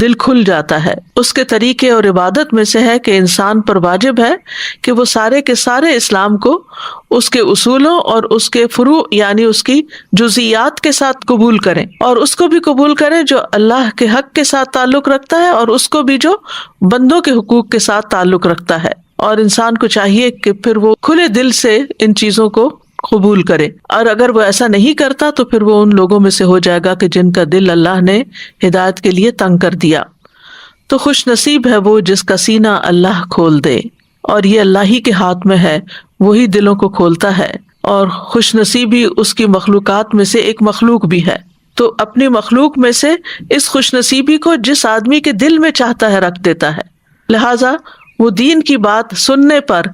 دل کھل جاتا ہے۔ اس کے طریقے اور عبادت میں سے ہے کہ انسان پر واجب ہے کہ وہ سارے کے سارے اسلام کو اس کے اصولوں اور اس کے فروع یعنی اس کی جزئیات کے ساتھ قبول کریں، اور اس کو بھی قبول کریں جو اللہ کے حق کے ساتھ تعلق رکھتا ہے اور اس کو بھی جو بندوں کے حقوق کے ساتھ تعلق رکھتا ہے۔ اور انسان کو چاہیے کہ پھر وہ کھلے دل سے ان چیزوں کو قبول کرے، اور اگر وہ ایسا نہیں کرتا تو پھر وہ ان لوگوں میں سے ہو جائے گا کہ جن کا دل اللہ نے ہدایت کے لیے تنگ کر دیا۔ تو خوش نصیب ہے وہ جس کا سینہ اللہ کھول دے، اور یہ اللہ ہی کے ہاتھ میں ہے، وہی دلوں کو کھولتا ہے، اور خوش نصیبی اس کی مخلوقات میں سے ایک مخلوق بھی ہے۔ تو اپنی مخلوق میں سے اس خوش نصیبی کو جس آدمی کے دل میں چاہتا ہے رکھ دیتا ہے، لہذا وہ دین کی بات سننے پر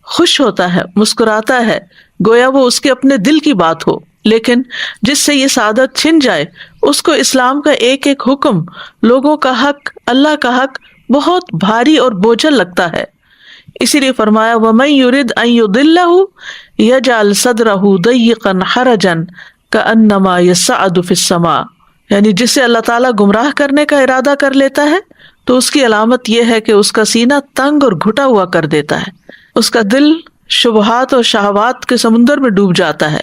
خوش ہوتا ہے، مسکراتا ہے، گویا وہ اس کے اپنے دل کی بات ہو۔ لیکن جس سے یہ سعادت چھن جائے، اس کو اسلام کا ایک ایک حکم، لوگوں کا حق، اللہ کا حق بہت بھاری اور بوجھل لگتا ہے۔ اسی لیے فرمایا وَمَن يُرِدْ أَن يُضِلَّهُ يَجْعَلْ صَدْرَهُ ضَيِّقًا حَرَجًا كَأَنَّمَا يَصَّعَّدُ فِي السَّمَاءِ، یعنی جسے اللہ تعالیٰ گمراہ کرنے کا ارادہ کر لیتا ہے تو اس کی علامت یہ ہے کہ اس کا سینہ تنگ اور گھٹا ہوا کر دیتا ہے، اس کا دل شبہات اور شہوات کے سمندر میں ڈوب جاتا ہے،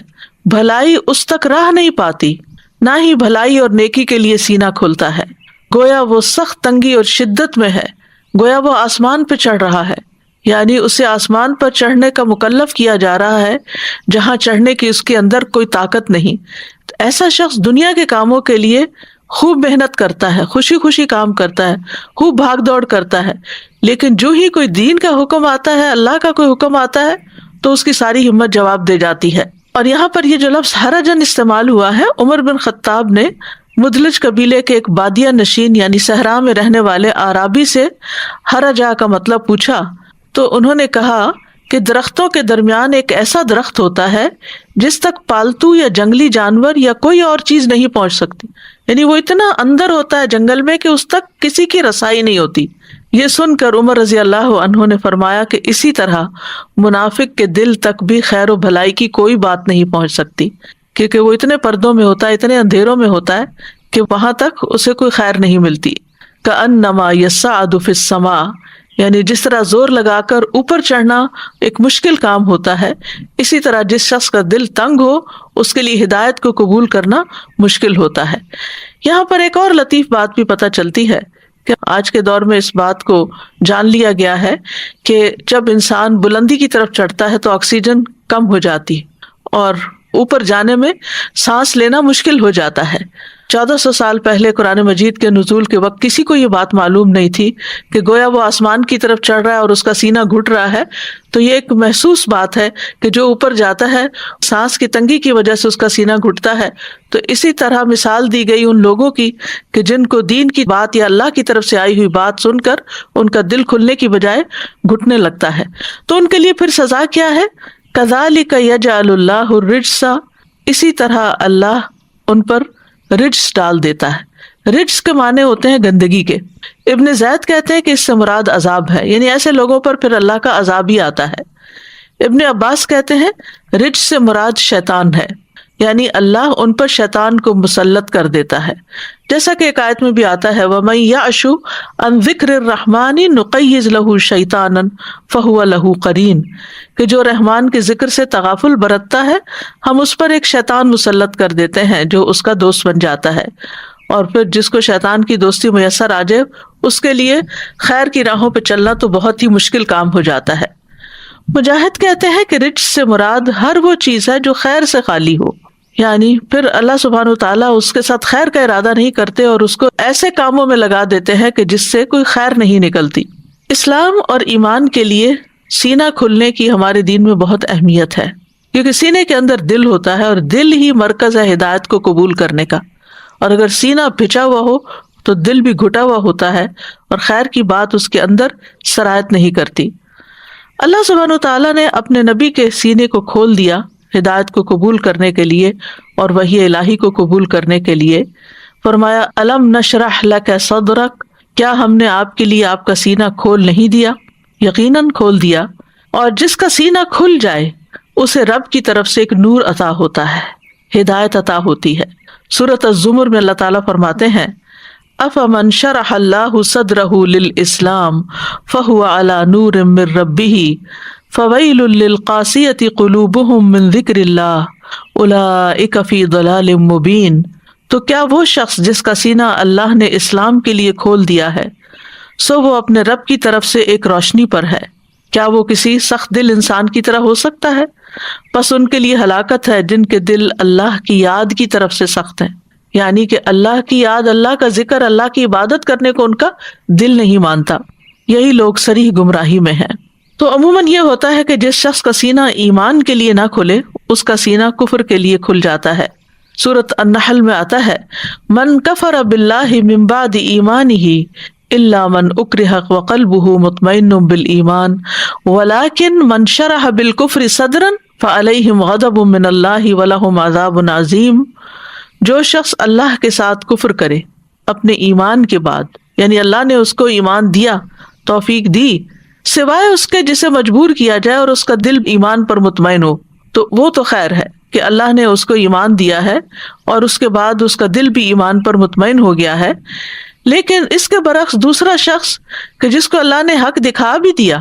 بھلائی اس تک راہ نہیں پاتی، نہ ہی بھلائی اور نیکی کے لیے سینہ کھلتا ہے، گویا وہ سخت تنگی اور شدت میں ہے، گویا وہ آسمان پہ چڑھ رہا ہے، یعنی اسے آسمان پر چڑھنے کا مکلف کیا جا رہا ہے جہاں چڑھنے کی اس کے اندر کوئی طاقت نہیں۔ ایسا شخص دنیا کے کاموں کے لیے خوب محنت کرتا ہے، خوشی خوشی کام کرتا ہے، خوب بھاگ دوڑ کرتا ہے، لیکن جو ہی کوئی دین کا حکم آتا ہے، اللہ کا کوئی حکم آتا ہے تو اس کی ساری ہمت جواب دے جاتی ہے۔ اور یہاں پر یہ جو لفظ حرجن استعمال ہوا ہے، عمر بن خطاب نے مدلج قبیلے کے ایک بادیہ نشین یعنی صحرا میں رہنے والے اعرابی سے حرجہ کا مطلب پوچھا تو انہوں نے کہا کہ درختوں کے درمیان ایک ایسا درخت ہوتا ہے جس تک پالتو یا جنگلی جانور یا کوئی اور چیز نہیں پہنچ سکتی، یعنی وہ اتنا اندر ہوتا ہے جنگل میں کہ اس تک کسی کی رسائی نہیں ہوتی۔ یہ سن کر عمر رضی اللہ عنہ نے فرمایا کہ اسی طرح منافق کے دل تک بھی خیر و بھلائی کی کوئی بات نہیں پہنچ سکتی، کیونکہ وہ اتنے پردوں میں ہوتا ہے، اتنے اندھیروں میں ہوتا ہے کہ وہاں تک اسے کوئی خیر نہیں ملتی۔ کأنما یصعد فی السماء، یعنی جس طرح زور لگا کر اوپر چڑھنا ایک مشکل کام ہوتا ہے، اسی طرح جس شخص کا دل تنگ ہو اس کے لیے ہدایت کو قبول کرنا مشکل ہوتا ہے۔ یہاں پر ایک اور لطیف بات بھی پتہ چلتی ہے کہ آج کے دور میں اس بات کو جان لیا گیا ہے کہ جب انسان بلندی کی طرف چڑھتا ہے تو آکسیجن کم ہو جاتی اور اوپر جانے میں سانس لینا مشکل ہو جاتا ہے۔ 1400 سال پہلے قرآن مجید کے نزول کے وقت کسی کو یہ بات معلوم نہیں تھی کہ گویا وہ آسمان کی طرف چڑھ رہا ہے اور اس کا سینہ گھٹ رہا ہے، تو یہ ایک محسوس بات ہے کہ جو اوپر جاتا ہے سانس کی تنگی کی وجہ سے اس کا سینہ گھٹتا ہے۔ تو اسی طرح مثال دی گئی ان لوگوں کی کہ جن کو دین کی بات یا اللہ کی طرف سے آئی ہوئی بات سن کر ان کا دل کھلنے کی بجائے گھٹنے لگتا ہے، تو ان کے لیے پھر سزا کیا ہے؟ کذالک یجعل اللہ الرجس، اسی طرح اللہ ان پر رجس ڈال دیتا ہے۔ رجس کے معنی ہوتے ہیں گندگی کے۔ ابن زید کہتے ہیں کہ اس سے مراد عذاب ہے، یعنی ایسے لوگوں پر پھر اللہ کا عذاب ہی آتا ہے۔ ابن عباس کہتے ہیں رجس سے مراد شیطان ہے، یعنی اللہ ان پر شیطان کو مسلط کر دیتا ہے، جیسا کہ ایک آیت میں بھی آتا ہے وَمَن يَعْشُ عَن ذِكْرِ الرَّحْمَنِ نُقَيِّضْ لَهُ شَيْطَانًا فَهُوَ لَهُ قَرِينٌ، کہ جو رحمان کے ذکر سے تغافل برتتا ہے ہم اس پر ایک شیطان مسلط کر دیتے ہیں جو اس کا دوست بن جاتا ہے، اور پھر جس کو شیطان کی دوستی میسر آ جائے اس کے لیے خیر کی راہوں پہ چلنا تو بہت ہی مشکل کام ہو جاتا ہے۔ مجاہد کہتے ہیں کہ رجس سے مراد ہر وہ چیز ہے جو خیر سے خالی ہو، یعنی پھر اللہ سبحانہ وتعالیٰ اس کے ساتھ خیر کا ارادہ نہیں کرتے اور اس کو ایسے کاموں میں لگا دیتے ہیں کہ جس سے کوئی خیر نہیں نکلتی۔ اسلام اور ایمان کے لیے سینہ کھلنے کی ہمارے دین میں بہت اہمیت ہے، کیونکہ سینے کے اندر دل ہوتا ہے اور دل ہی مرکز ہے ہدایت کو قبول کرنے کا، اور اگر سینہ پھچا ہوا ہو تو دل بھی گھٹا ہوا ہوتا ہے اور خیر کی بات اس کے اندر سرایت نہیں کرتی۔ اللہ سبحانہ وتعالیٰ نے اپنے نبی کے سینے کو کھول دیا ہدایت کو قبول کرنے کے لیے اور وحی الہی کو قبول کرنے کے لیے۔ فرمایا الم نشرح لک صدرک، کیا ہم نے آپ کے لیے آپ کا سینہ کھول نہیں دیا؟ یقیناً کھول دیا، اور جس کا سینہ کھل جائے اسے رب کی طرف سے ایک نور عطا ہوتا ہے، ہدایت عطا ہوتی ہے۔ سورۃ الزمر میں اللہ تعالیٰ فرماتے ہیں افمن شرح اللہ صدرہ للاسلام فہو علی نور من ربہ فویل للقاسیۃ قلوبہم من ذکر اللہ اولئک فی ضلال مبین۔ تو کیا وہ شخص جس کا سینہ اللہ نے اسلام کے لیے کھول دیا ہے، سو وہ اپنے رب کی طرف سے ایک روشنی پر ہے، کیا وہ کسی سخت دل انسان کی طرح ہو سکتا ہے؟ پس ان کے لیے ہلاکت ہے جن کے دل اللہ کی یاد کی طرف سے سخت ہیں، یعنی کہ اللہ کی یاد، اللہ کا ذکر، اللہ کی عبادت کرنے کو ان کا دل نہیں مانتا، یہی لوگ صریح گمراہی میں ہیں۔ تو عموماً یہ ہوتا ہے کہ جس شخص کا سینہ ایمان کے لیے نہ کھلے، اس کا سینہ کفر کے لیے کھل جاتا ہے۔ سورۃ النحل میں آتا ہے، من کفر باللہ من بعد ایمانہ الا من اکرہ وقلبہ مطمئن بالایمان ولکن من شرح بالکفر صدرا فعلیہم غضب من اللہ ولہم عذاب عظیم۔ جو شخص اللہ کے ساتھ کفر کرے اپنے ایمان کے بعد، یعنی اللہ نے اس کو ایمان دیا، توفیق دی، سوائے اس کے جسے مجبور کیا جائے اور اس کا دل ایمان پر مطمئن ہو، تو وہ تو خیر ہے کہ اللہ نے اس کو ایمان دیا ہے اور اس کے بعد اس کا دل بھی ایمان پر مطمئن ہو گیا ہے۔ لیکن اس کے برعکس دوسرا شخص کہ جس کو اللہ نے حق دکھا بھی دیا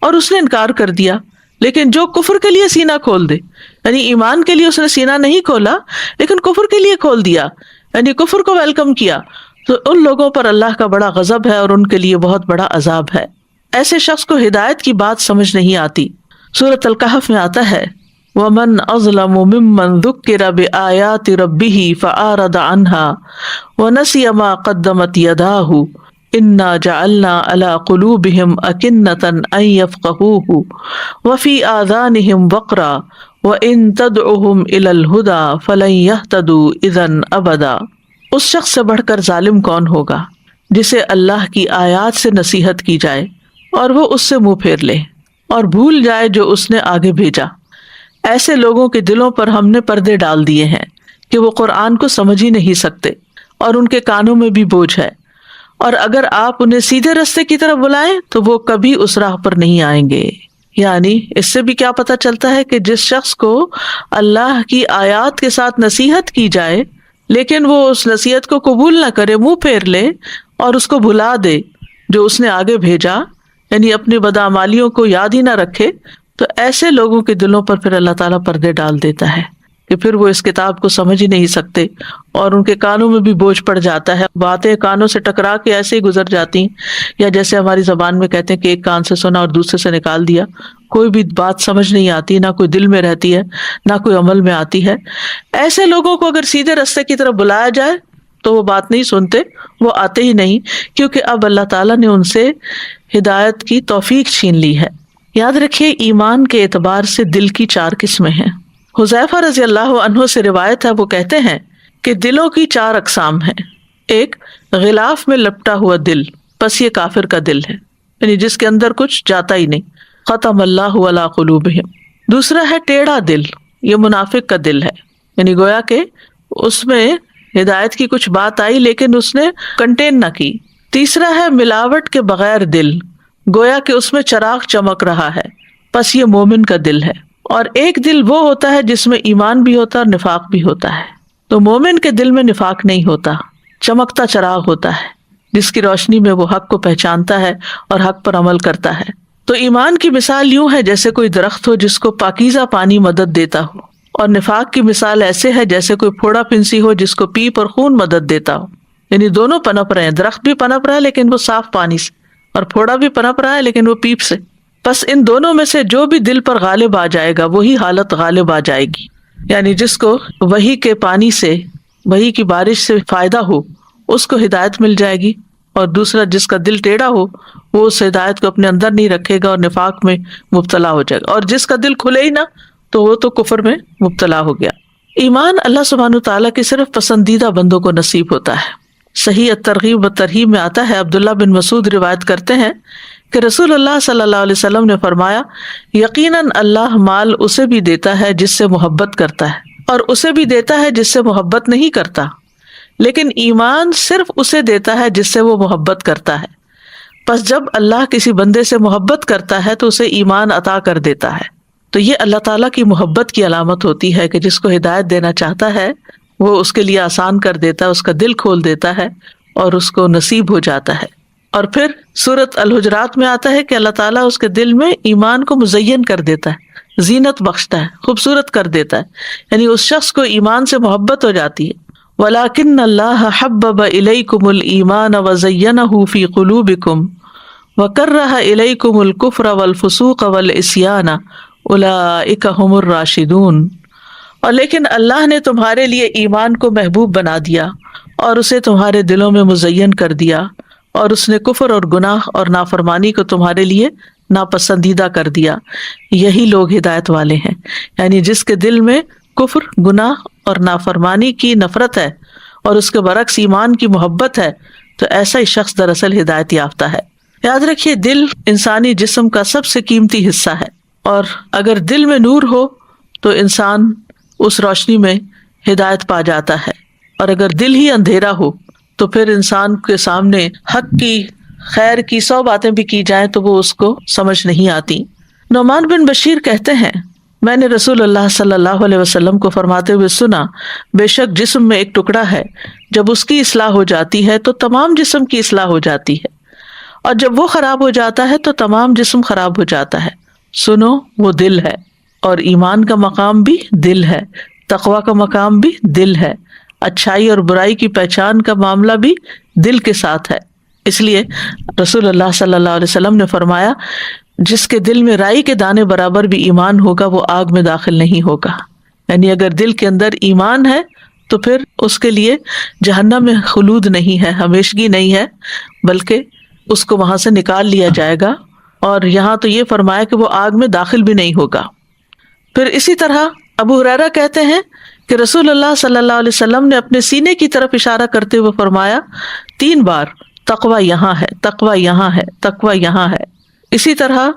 اور اس نے انکار کر دیا، لیکن جو کفر کے لیے سینہ کھول دے، یعنی ایمان کے لیے اس نے سینہ نہیں کھولا لیکن کفر کے لیے کھول دیا، یعنی کفر کو ویلکم کیا، تو ان لوگوں پر اللہ کا بڑا غضب ہے اور ان کے لیے بہت بڑا عذاب ہے۔ ایسے شخص کو ہدایت کی بات سمجھ نہیں آتی۔ سورۃ الکہف میں آتا ہے، وَمَنْ أَظْلَمُ مِمَّنْ ذُكِّرَ بِآيَاتِ رَبِّهِ فَأَعْرَضَ عَنْهَا وَنَسِيَ مَا قَدَّمَتْ يَدَاهُ إِنَّا جَعَلْنَا عَلَى قُلُوبِهِمْ أَكِنَّةً أَن يَفْقَهُوهُ وَفِي آذَانِهِمْ وَقْرًا وَإِن تَدْعُهُمْ إِلَى الْهُدَى فَلَن يَهْتَدُوا إِذًا أَبَدًا۔ اس شخص سے بڑھ کر ظالم کون ہوگا جسے اللہ کی آیات سے نصیحت کی جائے اور وہ اس سے منہ پھیر لے اور بھول جائے جو اس نے آگے بھیجا۔ ایسے لوگوں کے دلوں پر ہم نے پردے ڈال دیے ہیں کہ وہ قرآن کو سمجھ ہی نہیں سکتے اور ان کے کانوں میں بھی بوجھ ہے، اور اگر آپ انہیں سیدھے راستے کی طرف بلائیں تو وہ کبھی اس راہ پر نہیں آئیں گے۔ یعنی اس سے بھی کیا پتہ چلتا ہے کہ جس شخص کو اللہ کی آیات کے ساتھ نصیحت کی جائے لیکن وہ اس نصیحت کو قبول نہ کرے، منہ پھیر لے اور اس کو بھلا دے جو اس نے آگے بھیجا، یعنی اپنی بدعمالیوں کو یاد ہی نہ رکھے، تو ایسے لوگوں کے دلوں پر پھر اللہ تعالیٰ پردے ڈال دیتا ہے کہ پھر وہ اس کتاب کو سمجھ ہی نہیں سکتے اور ان کے کانوں میں بھی بوجھ پڑ جاتا ہے، باتیں کانوں سے ٹکرا کے ایسے ہی گزر جاتی ہیں، یا جیسے ہماری زبان میں کہتے ہیں کہ ایک کان سے سنا اور دوسرے سے نکال دیا، کوئی بھی بات سمجھ نہیں آتی، نہ کوئی دل میں رہتی ہے نہ کوئی عمل میں آتی ہے۔ ایسے لوگوں کو اگر سیدھے راستے کی طرف بلایا جائے تو وہ بات نہیں سنتے، وہ آتے ہی نہیں، کیونکہ اب اللہ تعالیٰ نے ان سے ہدایت کی توفیق چھین لی ہے۔ یاد رکھیے، ایمان کے اعتبار سے دل کی 4 قسمیں ہیں۔ حذیفہ رضی اللہ عنہ سے روایت ہے، وہ کہتے ہیں کہ دلوں کی 4 اقسام ہیں۔ ایک، غلاف میں لپٹا ہوا دل، پس یہ کافر کا دل ہے، یعنی جس کے اندر کچھ جاتا ہی نہیں، ختم اللہ علی قلوبہم۔ دوسرا ہے ٹیڑھا دل، یہ منافق کا دل ہے، یعنی گویا کہ اس میں ہدایت کی کچھ بات آئی لیکن اس نے کنٹین نہ کی۔ تیسرا ہے ملاوٹ کے بغیر دل، گویا کہ اس میں چراغ چمک رہا ہے، پس یہ مومن کا دل ہے۔ اور ایک دل وہ ہوتا ہے جس میں ایمان بھی ہوتا ہے اور نفاق بھی ہوتا ہے۔ تو مومن کے دل میں نفاق نہیں ہوتا، چمکتا چراغ ہوتا ہے جس کی روشنی میں وہ حق کو پہچانتا ہے اور حق پر عمل کرتا ہے۔ تو ایمان کی مثال یوں ہے جیسے کوئی درخت ہو جس کو پاکیزہ پانی مدد دیتا ہو، اور نفاق کی مثال ایسے ہے جیسے کوئی پھوڑا پھنسی ہو جس کو پیپ اور خون مدد دیتا ہو، یعنی دونوں پنپ رہے ہیں، درخت بھی پنپ رہا ہے لیکن وہ صاف پانی سے، اور پھوڑا بھی پنپ رہا ہے لیکن وہ پیپ سے۔ بس ان دونوں میں سے جو بھی دل پر غالب آ جائے گا وہی حالت غالب آ جائے گی، یعنی جس کو وحی کے پانی سے، وحی کی بارش سے فائدہ ہو اس کو ہدایت مل جائے گی، اور دوسرا جس کا دل ٹیڑھا ہو وہ اس ہدایت کو اپنے اندر نہیں رکھے گا اور نفاق میں مبتلا ہو جائے گا، اور جس کا دل کھلے ہی نہ تو وہ تو کفر میں مبتلا ہو گیا۔ ایمان اللہ سبحانہ وتعالیٰ کے صرف پسندیدہ بندوں کو نصیب ہوتا ہے۔ صحیح الترغیب و ترہیب میں آتا ہے، عبداللہ بن مسعود روایت کرتے ہیں کہ رسول اللہ صلی اللہ علیہ وسلم نے فرمایا، یقیناً اللہ مال اسے بھی دیتا ہے جس سے محبت کرتا ہے اور اسے بھی دیتا ہے جس سے محبت نہیں کرتا، لیکن ایمان صرف اسے دیتا ہے جس سے وہ محبت کرتا ہے۔ پس جب اللہ کسی بندے سے محبت کرتا ہے تو اسے ایمان عطا کر دیتا ہے۔ تو یہ اللہ تعالیٰ کی محبت کی علامت ہوتی ہے کہ جس کو ہدایت دینا چاہتا ہے وہ اس کے لیے آسان کر دیتا ہے، اس کا دل کھول دیتا ہے اور اس کو نصیب ہو جاتا ہے۔ اور پھر سورۃ الحجرات میں آتا ہے کہ اللہ تعالیٰ اس کے دل میں ایمان کو مزین کر دیتا ہے، زینت بخشتا ہے، خوبصورت کر دیتا ہے، یعنی اس شخص کو ایمان سے محبت ہو جاتی ہے۔ وَلَكِنَّ اللَّهَ حَبَّبَ إِلَيْكُمُ الْإِيمَانَ وَزَيَّنَهُ فِي قُلُوبِكُمْ وَكَرَّهَ إِلَيْكُمُ الْكُفْرَ وَالْفُسُوقَ وَالْعِصْيَانَ أُولَئِكَ هُمُ الرَّاشِدُونَ۔ اور لیکن اللہ نے تمہارے لیے ایمان کو محبوب بنا دیا اور اسے تمہارے دلوں میں مزین کر دیا، اور اس نے کفر اور گناہ اور نافرمانی کو تمہارے لیے ناپسندیدہ کر دیا، یہی لوگ ہدایت والے ہیں۔ یعنی جس کے دل میں کفر، گناہ اور نافرمانی کی نفرت ہے اور اس کے برعکس ایمان کی محبت ہے، تو ایسا ہی شخص دراصل ہدایت یافتہ ہے۔ یاد رکھیے، دل انسانی جسم کا سب سے قیمتی حصہ ہے، اور اگر دل میں نور ہو تو انسان اس روشنی میں ہدایت پا جاتا ہے، اور اگر دل ہی اندھیرا ہو تو پھر انسان کے سامنے حق کی، خیر کی 100 باتیں بھی کی جائیں تو وہ اس کو سمجھ نہیں آتی۔ نعمان بن بشیر کہتے ہیں، میں نے رسول اللہ صلی اللہ علیہ وسلم کو فرماتے ہوئے سنا، بے شک جسم میں ایک ٹکڑا ہے، جب اس کی اصلاح ہو جاتی ہے تو تمام جسم کی اصلاح ہو جاتی ہے، اور جب وہ خراب ہو جاتا ہے تو تمام جسم خراب ہو جاتا ہے۔ سنو، وہ دل ہے، اور ایمان کا مقام بھی دل ہے، تقویٰ کا مقام بھی دل ہے، اچھائی اور برائی کی پہچان کا معاملہ بھی دل کے ساتھ ہے۔ اس لیے رسول اللہ صلی اللہ علیہ وسلم نے فرمایا، جس کے دل میں رائی کے دانے برابر بھی ایمان ہوگا وہ آگ میں داخل نہیں ہوگا۔ یعنی اگر دل کے اندر ایمان ہے تو پھر اس کے لیے جہنم میں خلود نہیں ہے، ہمیشگی نہیں ہے، بلکہ اس کو وہاں سے نکال لیا جائے گا، اور یہاں تو یہ فرمایا کہ وہ آگ میں داخل بھی نہیں ہوگا۔ پھر اسی طرح ابو ہریرہ کہتے ہیں کہ رسول اللہ صلی اللہ علیہ وسلم نے اپنے سینے کی طرف اشارہ کرتے ہوئے فرمایا 3 بار، تقویٰ یہاں ہے، تقویٰ یہاں ہے، تقویٰ یہاں ہے۔ اسی طرح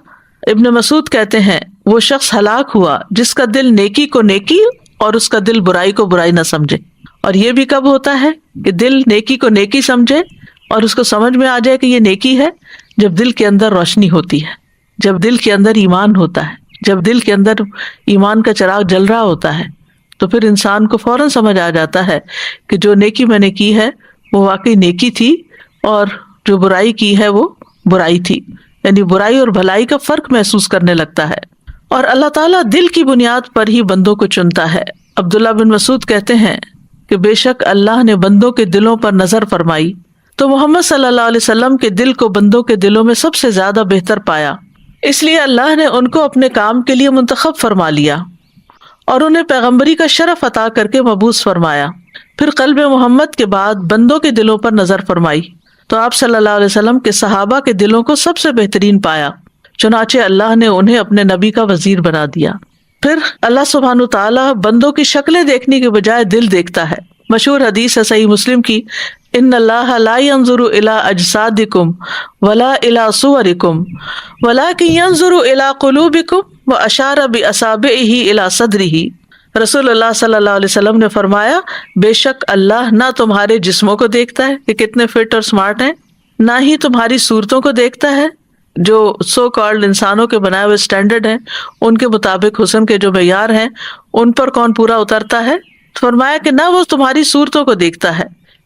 ابن مسعود کہتے ہیں، وہ شخص ہلاک ہوا جس کا دل نیکی کو نیکی اور اس کا دل برائی کو برائی نہ سمجھے۔ اور یہ بھی کب ہوتا ہے کہ دل نیکی کو نیکی سمجھے اور اس کو سمجھ میں آ جائے کہ یہ نیکی ہے؟ جب دل کے اندر روشنی ہوتی ہے، جب دل کے اندر ایمان ہوتا ہے، جب دل کے اندر ایمان کا چراغ جل رہا ہوتا ہے، تو پھر انسان کو فوراً سمجھ آ جاتا ہے کہ جو نیکی میں نے کی ہے وہ واقعی نیکی تھی، اور جو برائی کی ہے وہ برائی تھی۔ یعنی برائی اور بھلائی کا فرق محسوس کرنے لگتا ہے، اور اللہ تعالیٰ دل کی بنیاد پر ہی بندوں کو چنتا ہے۔ عبداللہ بن مسعود کہتے ہیں کہ بے شک اللہ نے بندوں کے دلوں پر نظر فرمائی تو محمد صلی اللہ علیہ وسلم کے دل کو بندوں کے دلوں میں سب سے زیادہ بہتر پایا، اس لیے اللہ نے ان کو اپنے کام کے لیے منتخب فرما لیا اور انہیں پیغمبری کا شرف عطا کر کے مبعوث فرمایا۔ پھر قلب محمد کے بعد بندوں کے دلوں پر نظر فرمائی تو آپ صلی اللہ علیہ وسلم کے صحابہ کے دلوں کو سب سے بہترین پایا، چنانچہ اللہ نے انہیں اپنے نبی کا وزیر بنا دیا۔ پھر اللہ سبحانہ تعالیٰ بندوں کی شکلیں دیکھنے کے بجائے دل دیکھتا ہے۔ مشہور حدیث ہے صحیح مسلم کی، ان اللہ لا ينظر الى اجسادکم ولا الى صورکم ولکن ينظر الى قلوبکم واشار باصابعہ الى صدرہ۔ رسول اللہ صلی اللہ علیہ وسلم نے فرمایا، بے شک اللہ نہ تمہارے جسموں کو دیکھتا ہے کہ کتنے فٹ اور سمارٹ ہیں، نہ ہی تمہاری صورتوں کو دیکھتا ہے جو سو کالڈ انسانوں کے بنائے ہوئے اسٹینڈرڈ ہیں، ان کے مطابق حسن کے جو معیار ہیں ان پر کون پورا اترتا ہے۔ فرمایا کہ نہ وہ تمہاری صورتوں کو دیکھتا ہے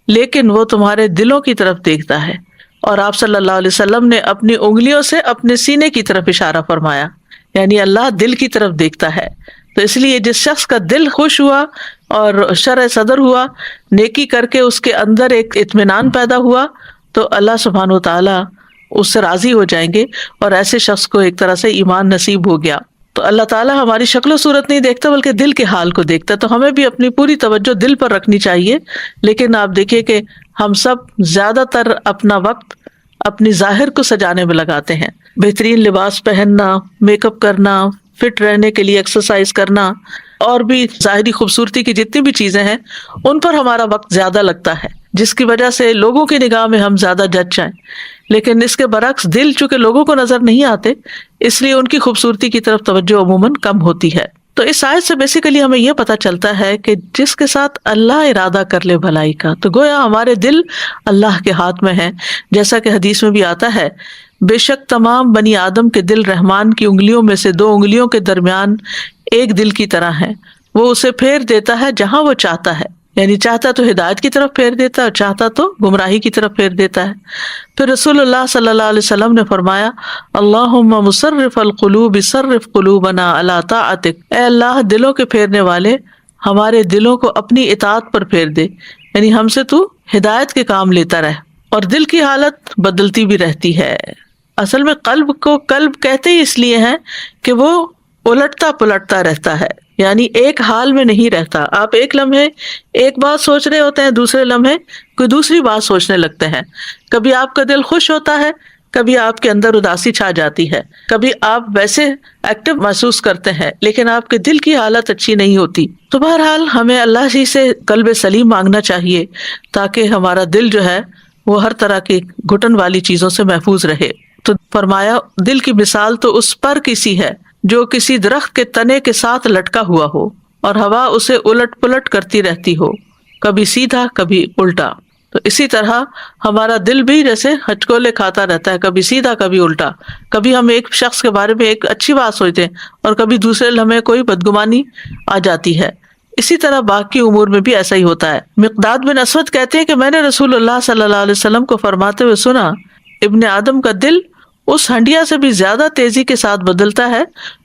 لیکن وہ تمہارے دلوں کی طرف دیکھتا ہے۔ اور آپ صلی اللہ علیہ وسلم نے اپنی انگلیوں سے اپنے سینے کی طرف اشارہ فرمایا، یعنی اللہ دل کی طرف دیکھتا ہے۔ تو اس لیے جس شخص کا دل خوش ہوا اور شرح صدر ہوا، نیکی کر کے اس کے اندر ایک اطمینان پیدا ہوا، تو اللہ سبحانہ و تعالیٰ اس سے راضی ہو جائیں گے، اور ایسے شخص کو ایک طرح سے ایمان نصیب ہو گیا۔ تو اللہ تعالیٰ ہماری شکل و صورت نہیں دیکھتا بلکہ دل کے حال کو دیکھتا، تو ہمیں بھی اپنی پوری توجہ دل پر رکھنی چاہیے۔ لیکن آپ دیکھیے کہ ہم سب زیادہ تر اپنا وقت اپنی ظاہر کو سجانے میں لگاتے ہیں، بہترین لباس پہننا، میک اپ کرنا، فٹ رہنے کے لیے ایکسرسائز کرنا، اور بھی ظاہری خوبصورتی کی جتنی بھی چیزیں ہیں ان پر ہمارا وقت زیادہ لگتا ہے، جس کی وجہ سے لوگوں کی نگاہ میں ہم زیادہ جج جائیں۔ لیکن اس کے برعکس دل چونکہ لوگوں کو نظر نہیں آتے، اس لیے ان کی خوبصورتی کی طرف توجہ عموماً کم ہوتی ہے۔ تو اس آیت سے بیسیکلی ہمیں یہ پتہ چلتا ہے کہ جس کے ساتھ اللہ ارادہ کر لے بھلائی کا، تو گویا ہمارے دل اللہ کے ہاتھ میں ہیں، جیسا کہ حدیث میں بھی آتا ہے، بے شک تمام بنی آدم کے دل رحمان کی انگلیوں میں سے 2 انگلیوں کے درمیان ایک دل کی طرح ہیں، وہ اسے پھیر دیتا ہے جہاں وہ چاہتا ہے، یعنی چاہتا تو ہدایت کی طرف پھیر دیتا ہے اور چاہتا تو گمراہی کی طرف پھیر دیتا ہے. پھر رسول اللہ صلی اللہ علیہ وسلم نے فرمایا اللہم مصرف القلوب صرف قلوبنا علی طاعتک، اے اللہ دلوں کے پھیرنے والے ہمارے دلوں کو اپنی اطاعت پر پھیر دے، یعنی ہم سے تو ہدایت کے کام لیتا رہ. اور دل کی حالت بدلتی بھی رہتی ہے. اصل میں قلب کو قلب کہتے ہی اس لیے ہیں کہ وہ الٹتا پلٹتا رہتا ہے، یعنی ایک حال میں نہیں رہتا. آپ ایک لمحے ایک بات سوچ رہے ہوتے ہیں، دوسرے لمحے کوئی دوسری بات سوچنے لگتے ہیں. کبھی آپ کا دل خوش ہوتا ہے، کبھی آپ کے اندر اداسی چھا جاتی ہے، کبھی آپ ویسے ایکٹیو محسوس کرتے ہیں لیکن آپ کے دل کی حالت اچھی نہیں ہوتی. تو بہرحال ہمیں اللہ ہی سے قلب سلیم مانگنا چاہیے تاکہ ہمارا دل جو ہے وہ ہر طرح کی گھٹن والی چیزوں سے محفوظ رہے. تو فرمایا دل کی مثال تو اس پر کسی ہے جو کسی درخت کے تنے کے ساتھ لٹکا ہوا ہو اور ہوا اسے الٹ پلٹ کرتی رہتی ہو، کبھی سیدھا کبھی الٹا. تو اسی طرح ہمارا دل بھی جیسے ہچکولے کھاتا رہتا ہے، کبھی سیدھا کبھی الٹا. کبھی ہم ایک شخص کے بارے میں ایک اچھی بات سوچتے ہیں اور کبھی دوسرے لمحے کوئی بدگمانی آ جاتی ہے. اسی طرح باقی امور میں بھی ایسا ہی ہوتا ہے. مقداد بن اسود کہتے ہیں کہ میں نے رسول اللہ صلی اللہ علیہ وسلم کو فرماتے ہوئے سنا ابن آدم کا دل اس ہنڈیا سے بھی زیادہ تیزی کے ساتھ بدلتا ہے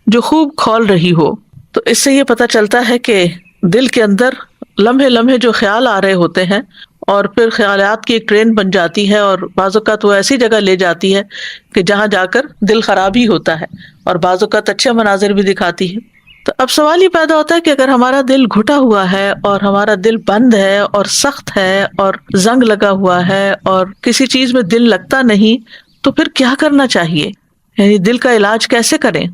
جو خوب کھول رہی ہو. تو اس سے یہ پتہ چلتا ہے کہ دل کے اندر لمحے لمحے جو خیال آ رہے ہوتے ہیں اور پھر خیالات کی ایک ٹرین بن جاتی ہے اور بعض اوقات وہ ایسی جگہ لے جاتی ہے کہ جہاں جا کر دل خراب ہی ہوتا ہے اور بعض اوقات اچھے مناظر بھی دکھاتی ہے. تو اب سوال یہ پیدا ہوتا ہے کہ اگر ہمارا دل گھٹا ہوا ہے اور ہمارا دل بند ہے اور سخت ہے اور زنگ لگا ہوا ہے اور کسی چیز میں دل لگتا نہیں، تو پھر کیا کرنا چاہیے؟ یعنی دل کا علاج کیسے کریں؟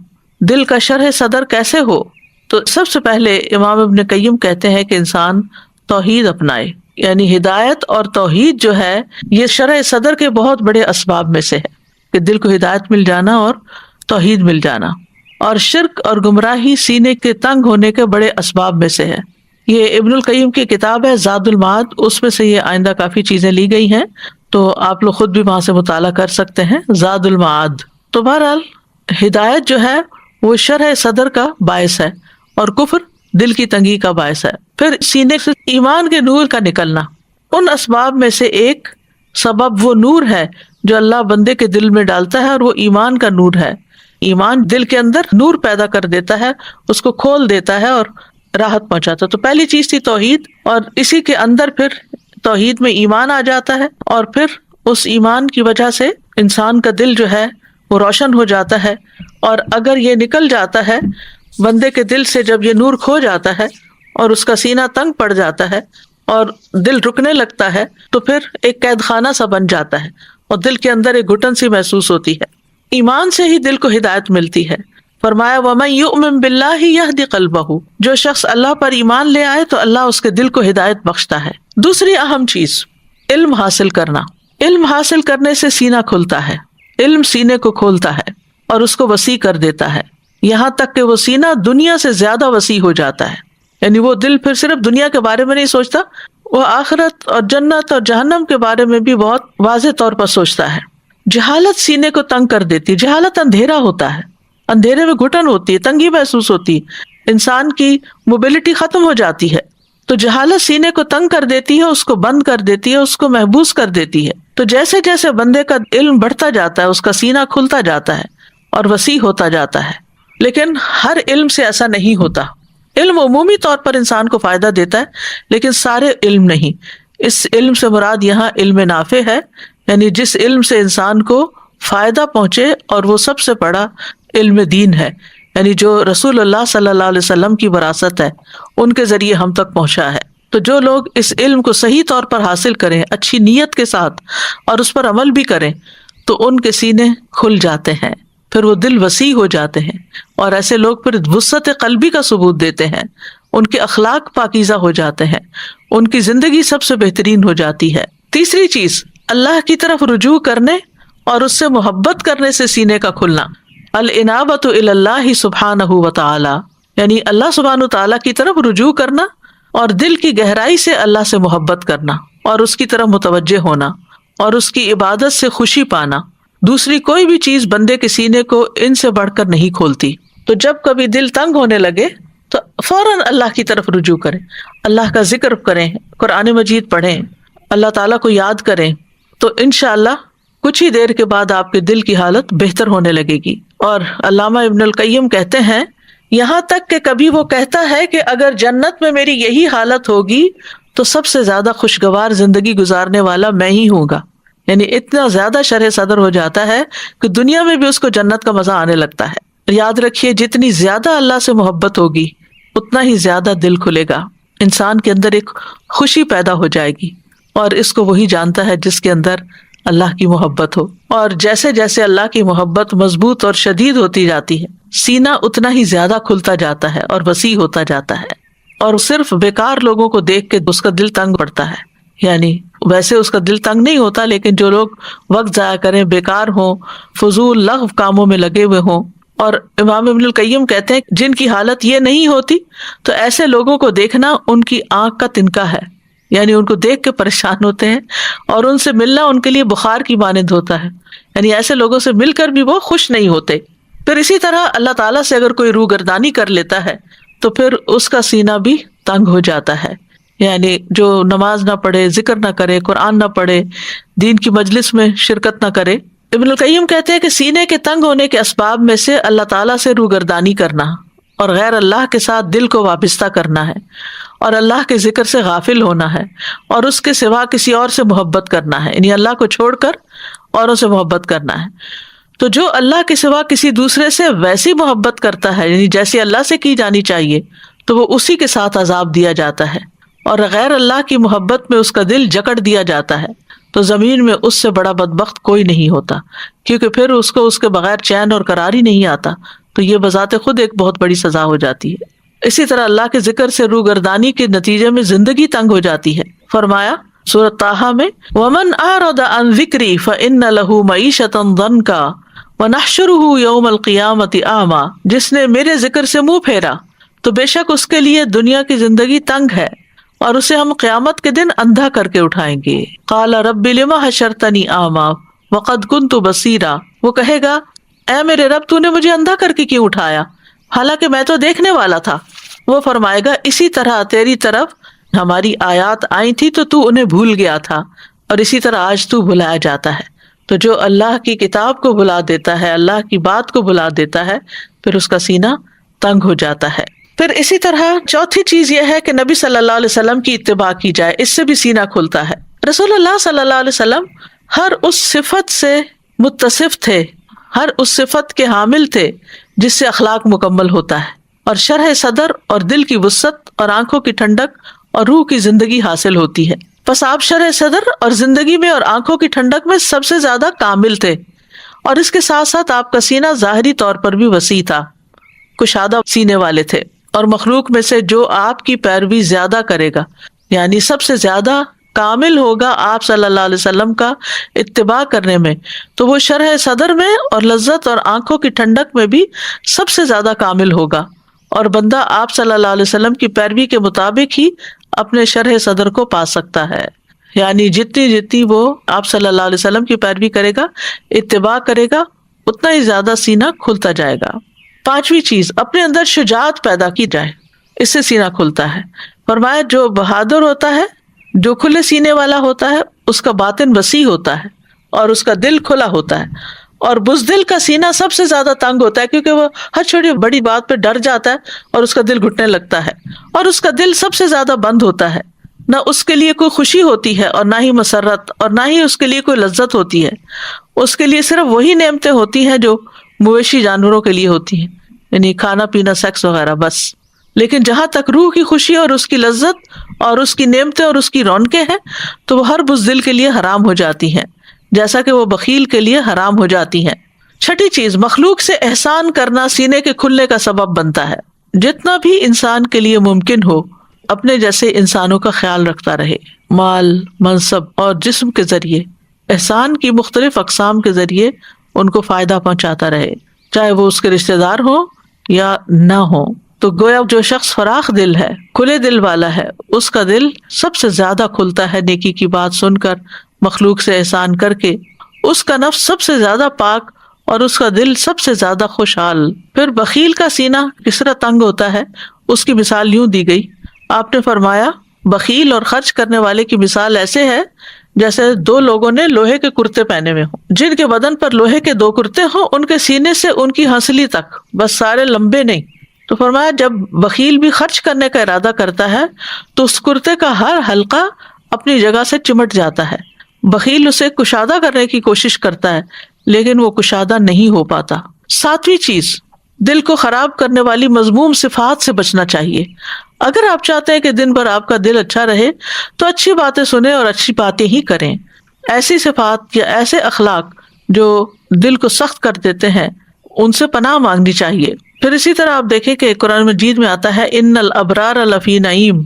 دل کا شرح صدر کیسے ہو؟ تو سب سے پہلے امام ابن قیم کہتے ہیں کہ انسان توحید اپنائے. یعنی ہدایت اور توحید جو ہے یہ شرح صدر کے بہت بڑے اسباب میں سے ہے کہ دل کو ہدایت مل جانا اور توحید مل جانا. اور شرک اور گمراہی سینے کے تنگ ہونے کے بڑے اسباب میں سے ہے. یہ ابن القیم کی کتاب ہے زاد المعاد، اس میں سے یہ آئندہ کافی چیزیں لی گئی ہیں، تو آپ لوگ خود بھی وہاں سے مطالعہ کر سکتے ہیں، زاد المعاد. تو بہرحال ہدایت جو ہے وہ شرح صدر کا باعث ہے اور کفر دل کی تنگی کا باعث ہے. پھر سینے سے ایمان کے نور کا نکلنا، ان اسباب میں سے ایک سبب وہ نور ہے جو اللہ بندے کے دل میں ڈالتا ہے اور وہ ایمان کا نور ہے. ایمان دل کے اندر نور پیدا کر دیتا ہے، اس کو کھول دیتا ہے اور راحت پہنچاتا ہے. تو پہلی چیز تھی توحید، اور اسی کے اندر پھر توحید میں ایمان آ جاتا ہے اور پھر اس ایمان کی وجہ سے انسان کا دل جو ہے وہ روشن ہو جاتا ہے. اور اگر یہ نکل جاتا ہے بندے کے دل سے، جب یہ نور کھو جاتا ہے اور اس کا سینہ تنگ پڑ جاتا ہے اور دل رکنے لگتا ہے، تو پھر ایک قید خانہ سا بن جاتا ہے اور دل کے اندر ایک گھٹن سی محسوس ہوتی ہے. ایمان سے ہی دل کو ہدایت ملتی ہے. فرمایا وَمَن يُؤْمِن بِاللَّهِ يَهْدِ قَلْبَهُ، جو شخص اللہ پر ایمان لے آئے تو اللہ اس کے دل کو ہدایت بخشتا ہے. دوسری اہم چیز علم حاصل کرنا. علم حاصل کرنے سے سینہ کھلتا ہے، علم سینے کو کھولتا ہے اور اس کو وسیع کر دیتا ہے، یہاں تک کہ وہ سینہ دنیا سے زیادہ وسیع ہو جاتا ہے. یعنی وہ دل پھر صرف دنیا کے بارے میں نہیں سوچتا، وہ آخرت اور جنت اور جہنم کے بارے میں بھی بہت واضح طور پر سوچتا ہے. جہالت سینے کو تنگ کر دیتی. جہالت اندھیرا ہوتا ہے، اندھیرے میں گھٹن ہوتی ہے، تنگی محسوس ہوتی ہے، انسان کی موبلٹی ختم ہو جاتی ہے. تو جہالت سینے کو تنگ کر دیتی ہے، اس کو بند کر دیتی ہے، اس کو محبوس کر دیتی ہے. تو جیسے جیسے بندے کا علم بڑھتا جاتا ہے اس کا سینہ کھلتا جاتا ہے اور وسیع ہوتا جاتا ہے. لیکن ہر علم سے ایسا نہیں ہوتا. علم عمومی طور پر انسان کو فائدہ دیتا ہے لیکن سارے علم نہیں. اس علم سے مراد یہاں علم نافع ہے، یعنی جس علم سے انسان کو فائدہ پہنچے، اور وہ سب سے بڑا علم دین ہے، یعنی جو رسول اللہ صلی اللہ علیہ وسلم کی وراثت ہے، ان کے ذریعے ہم تک پہنچا ہے. تو جو لوگ اس علم کو صحیح طور پر حاصل کریں اچھی نیت کے ساتھ اور اس پر عمل بھی کریں تو ان کے سینے کھل جاتے ہیں، پھر وہ دل وسیع ہو جاتے ہیں، اور ایسے لوگ پھر وسعت قلبی کا ثبوت دیتے ہیں. ان کے اخلاق پاکیزہ ہو جاتے ہیں، ان کی زندگی سب سے بہترین ہو جاتی ہے. تیسری چیز اللہ کی طرف رجوع کرنے اور اس سے محبت کرنے سے سینے کا کھلنا. الانابۃ الی اللہ سبحانہ وتعالی، یعنی اللہ سبحانہ وتعالی کی طرف رجوع کرنا اور دل کی گہرائی سے اللہ سے محبت کرنا اور اس کی طرف متوجہ ہونا اور اس کی عبادت سے خوشی پانا. دوسری کوئی بھی چیز بندے کے سینے کو ان سے بڑھ کر نہیں کھولتی. تو جب کبھی دل تنگ ہونے لگے تو فوراً اللہ کی طرف رجوع کریں، اللہ کا ذکر کریں، قرآن مجید پڑھیں، اللہ تعالیٰ کو یاد کریں، تو انشاءاللہ کچھ ہی دیر کے بعد آپ کے دل کی حالت بہتر ہونے لگے گی۔ اور علامہ ابن القیم کہتے ہیں یہاں تک کہ کبھی وہ کہتا ہے کہ اگر جنت میں میری یہی حالت ہوگی تو سب سے زیادہ خوشگوار زندگی گزارنے والا میں ہی ہوں گا، یعنی اتنا زیادہ شرح صدر ہو جاتا ہے کہ دنیا میں بھی اس کو جنت کا مزہ آنے لگتا ہے۔ یاد رکھیے جتنی زیادہ اللہ سے محبت ہوگی اتنا ہی زیادہ دل کھلے گا، انسان کے اندر ایک خوشی پیدا ہو جائے گی، اور اس کو وہی جانتا ہے جس کے اندر اللہ کی محبت ہو۔ اور جیسے جیسے اللہ کی محبت مضبوط اور شدید ہوتی جاتی ہے سینہ اتنا ہی زیادہ کھلتا جاتا ہے اور وسیع ہوتا جاتا ہے، اور صرف بیکار لوگوں کو دیکھ کے اس کا دل تنگ پڑتا ہے، یعنی ویسے اس کا دل تنگ نہیں ہوتا، لیکن جو لوگ وقت ضائع کریں، بیکار ہوں، فضول لغو کاموں میں لگے ہوئے ہوں۔ اور امام ابن القیم کہتے ہیں جن کی حالت یہ نہیں ہوتی تو ایسے لوگوں کو دیکھنا ان کی آنکھ کا تنکا ہے، یعنی ان کو دیکھ کے پریشان ہوتے ہیں، اور ان سے ملنا ان کے لیے بخار کی مانند ہوتا ہے، یعنی ایسے لوگوں سے مل کر بھی وہ خوش نہیں ہوتے۔ پھر اسی طرح اللہ تعالیٰ سے اگر کوئی روگردانی کر لیتا ہے تو پھر اس کا سینہ بھی تنگ ہو جاتا ہے، یعنی جو نماز نہ پڑھے، ذکر نہ کرے، قرآن نہ پڑھے، دین کی مجلس میں شرکت نہ کرے۔ ابن القیم کہتے ہیں کہ سینے کے تنگ ہونے کے اسباب میں سے اللہ تعالیٰ سے روگردانی کرنا اور غیر اللہ کے ساتھ دل کو وابستہ کرنا ہے، اور اللہ کے ذکر سے غافل ہونا ہے، اور اس کے سوا کسی اور سے محبت کرنا ہے، یعنی اللہ کو چھوڑ کر اوروں سے محبت کرنا ہے۔ تو جو اللہ کے سوا کسی دوسرے سے ویسی محبت کرتا ہے، یعنی جیسی اللہ سے کی جانی چاہیے، تو وہ اسی کے ساتھ عذاب دیا جاتا ہے، اور غیر اللہ کی محبت میں اس کا دل جکڑ دیا جاتا ہے، تو زمین میں اس سے بڑا بدبخت کوئی نہیں ہوتا، کیونکہ پھر اس کو اس کے بغیر چین اور قرار ہی نہیں آتا، تو یہ بذات خود ایک بہت بڑی سزا ہو جاتی ہے۔ اسی طرح اللہ کے ذکر سے روگردانی کے نتیجے میں زندگی تنگ ہو جاتی ہے۔ فرمایا سورۃ طٰہٰ میں وَمَنْ أَعْرَضَ عَنْ ذِكْرِي فَإِنَّ لَهُ مَعِيشَةً ضَنْكًا وَنَحْشُرُهُ يَوْمَ الْقِيَامَةِ أَعْمَىٰ، جس نے میرے ذکر سے منہ پھیرا تو بے شک اس کے لیے دنیا کی زندگی تنگ ہے، اور اسے ہم قیامت کے دن اندھا کر کے اٹھائیں گے۔ قال رب لم حشرتنی اعمیٰ وقد كنت بصیرا، وہ کہے گا اے میرے رب تو نے مجھے اندھا کر کے کیوں اٹھایا، حالانکہ میں تو دیکھنے والا تھا۔ وہ فرمائے گا اسی طرح تیری طرف ہماری آیات آئی تھی تو انہیں بھول گیا تھا، اور اسی طرح آج تو بھلایا جاتا ہے۔ تو جو اللہ کی کتاب کو بھلا دیتا ہے، اللہ کی بات کو بھلا دیتا ہے، پھر اس کا سینہ تنگ ہو جاتا ہے۔ پھر اسی طرح چوتھی چیز یہ ہے کہ نبی صلی اللہ علیہ وسلم کی اتباع کی جائے، اس سے بھی سینہ کھلتا ہے۔ رسول اللہ صلی اللہ علیہ وسلم ہر اس صفت سے متصف تھے، ہر اس صفت کے حامل تھے جس سے اخلاق مکمل ہوتا ہے، اور شرح صدر اور دل کی وسعت اور آنکھوں کی ٹھنڈک اور روح کی زندگی حاصل ہوتی ہے۔ پس آپ شرح صدر اور زندگی میں اور آنکھوں کی ٹھنڈک میں سب سے زیادہ کامل تھے، اور اس کے ساتھ ساتھ آپ کا سینہ ظاہری طور پر بھی وسیع تھا، کشادہ سینے والے تھے، اور مخلوق میں سے جو آپ کی پیروی زیادہ کرے گا، یعنی سب سے زیادہ کامل ہوگا آپ صلی اللہ علیہ وسلم کا اتباع کرنے میں، تو وہ شرح صدر میں اور لذت اور آنکھوں کی ٹھنڈک میں بھی سب سے زیادہ کامل ہوگا، اور بندہ آپ صلی اللہ علیہ وسلم کی پیروی کے مطابق ہی اپنے شرح صدر کو پا سکتا ہے، یعنی جتنی وہ آپ صلی اللہ علیہ وسلم کی پیروی کرے گا، اتباع کرے گا، اتنا ہی زیادہ سینہ کھلتا جائے گا۔ پانچویں چیز، اپنے اندر شجاعت پیدا کی جائے، اس سے سینہ کھلتا ہے۔ فرمایا جو بہادر ہوتا ہے، جو کھلے سینے والا ہوتا ہے، اس کا باطن وسیع ہوتا ہے اور اس کا دل کھلا ہوتا ہے، اور بزدل کا سینہ سب سے زیادہ تنگ ہوتا ہے، کیونکہ وہ ہر چھوٹی بڑی بات پہ ڈر جاتا ہے اور اس کا دل گھٹنے لگتا ہے، اور اس کا دل سب سے زیادہ بند ہوتا ہے، نہ اس کے لیے کوئی خوشی ہوتی ہے اور نہ ہی مسرت، اور نہ ہی اس کے لیے کوئی لذت ہوتی ہے۔ اس کے لیے صرف وہی نعمتیں ہوتی ہیں جو مویشی جانوروں کے لیے ہوتی ہیں، یعنی کھانا پینا، سیکس وغیرہ، بس۔ لیکن جہاں تک روح کی خوشی اور اس کی لذت اور اس کی نعمتیں اور اس کی رونقیں ہیں، تو وہ ہر بزدل کے لیے حرام ہو جاتی ہیں، جیسا کہ وہ بخیل کے لیے حرام ہو جاتی ہیں۔ چھٹی چیز، مخلوق سے احسان کرنا سینے کے کھلنے کا سبب بنتا ہے۔ جتنا بھی انسان کے لیے ممکن ہو اپنے جیسے انسانوں کا خیال رکھتا رہے، مال، منصب اور جسم کے ذریعے، احسان کی مختلف اقسام کے ذریعے ان کو فائدہ پہنچاتا رہے، چاہے وہ اس کے رشتہ دار ہوں یا نہ ہوں۔ تو گویا جو شخص فراخ دل ہے، کھلے دل والا ہے، اس کا دل سب سے زیادہ کھلتا ہے نیکی کی بات سن کر، مخلوق سے احسان کر کے۔ اس کا نفس سب سے زیادہ پاک اور اس کا دل سب سے زیادہ خوشحال۔ پھر بخیل کا سینہ کس طرح تنگ ہوتا ہے اس کی مثال یوں دی گئی، آپ نے فرمایا بخیل اور خرچ کرنے والے کی مثال ایسے ہے جیسے دو لوگوں نے لوہے کے کرتے پہنے ہوئے ہوں، جن کے بدن پر لوہے کے دو کرتے ہوں، ان کے سینے سے ان کی ہنسلی تک، بس سارے لمبے نہیں۔ تو فرمایا جب بخیل بھی خرچ کرنے کا ارادہ کرتا ہے تو اس کرتے کا ہر حلقہ اپنی جگہ سے چمٹ جاتا ہے۔ بخیل اسے کشادہ کرنے کی کوشش کرتا ہے لیکن وہ کشادہ نہیں ہو پاتا۔ ساتویں چیز، دل کو خراب کرنے والی مذموم صفات سے بچنا چاہیے۔ اگر آپ چاہتے ہیں کہ دن بھر آپ کا دل اچھا رہے تو اچھی باتیں سنیں اور اچھی باتیں ہی کریں۔ ایسی صفات یا ایسے اخلاق جو دل کو سخت کر دیتے ہیں ان سے پناہ مانگنی چاہیے۔ پھر اسی طرح آپ دیکھیں کہ قرآن مجید میں آتا ہے ان الابرار لفی نعیم،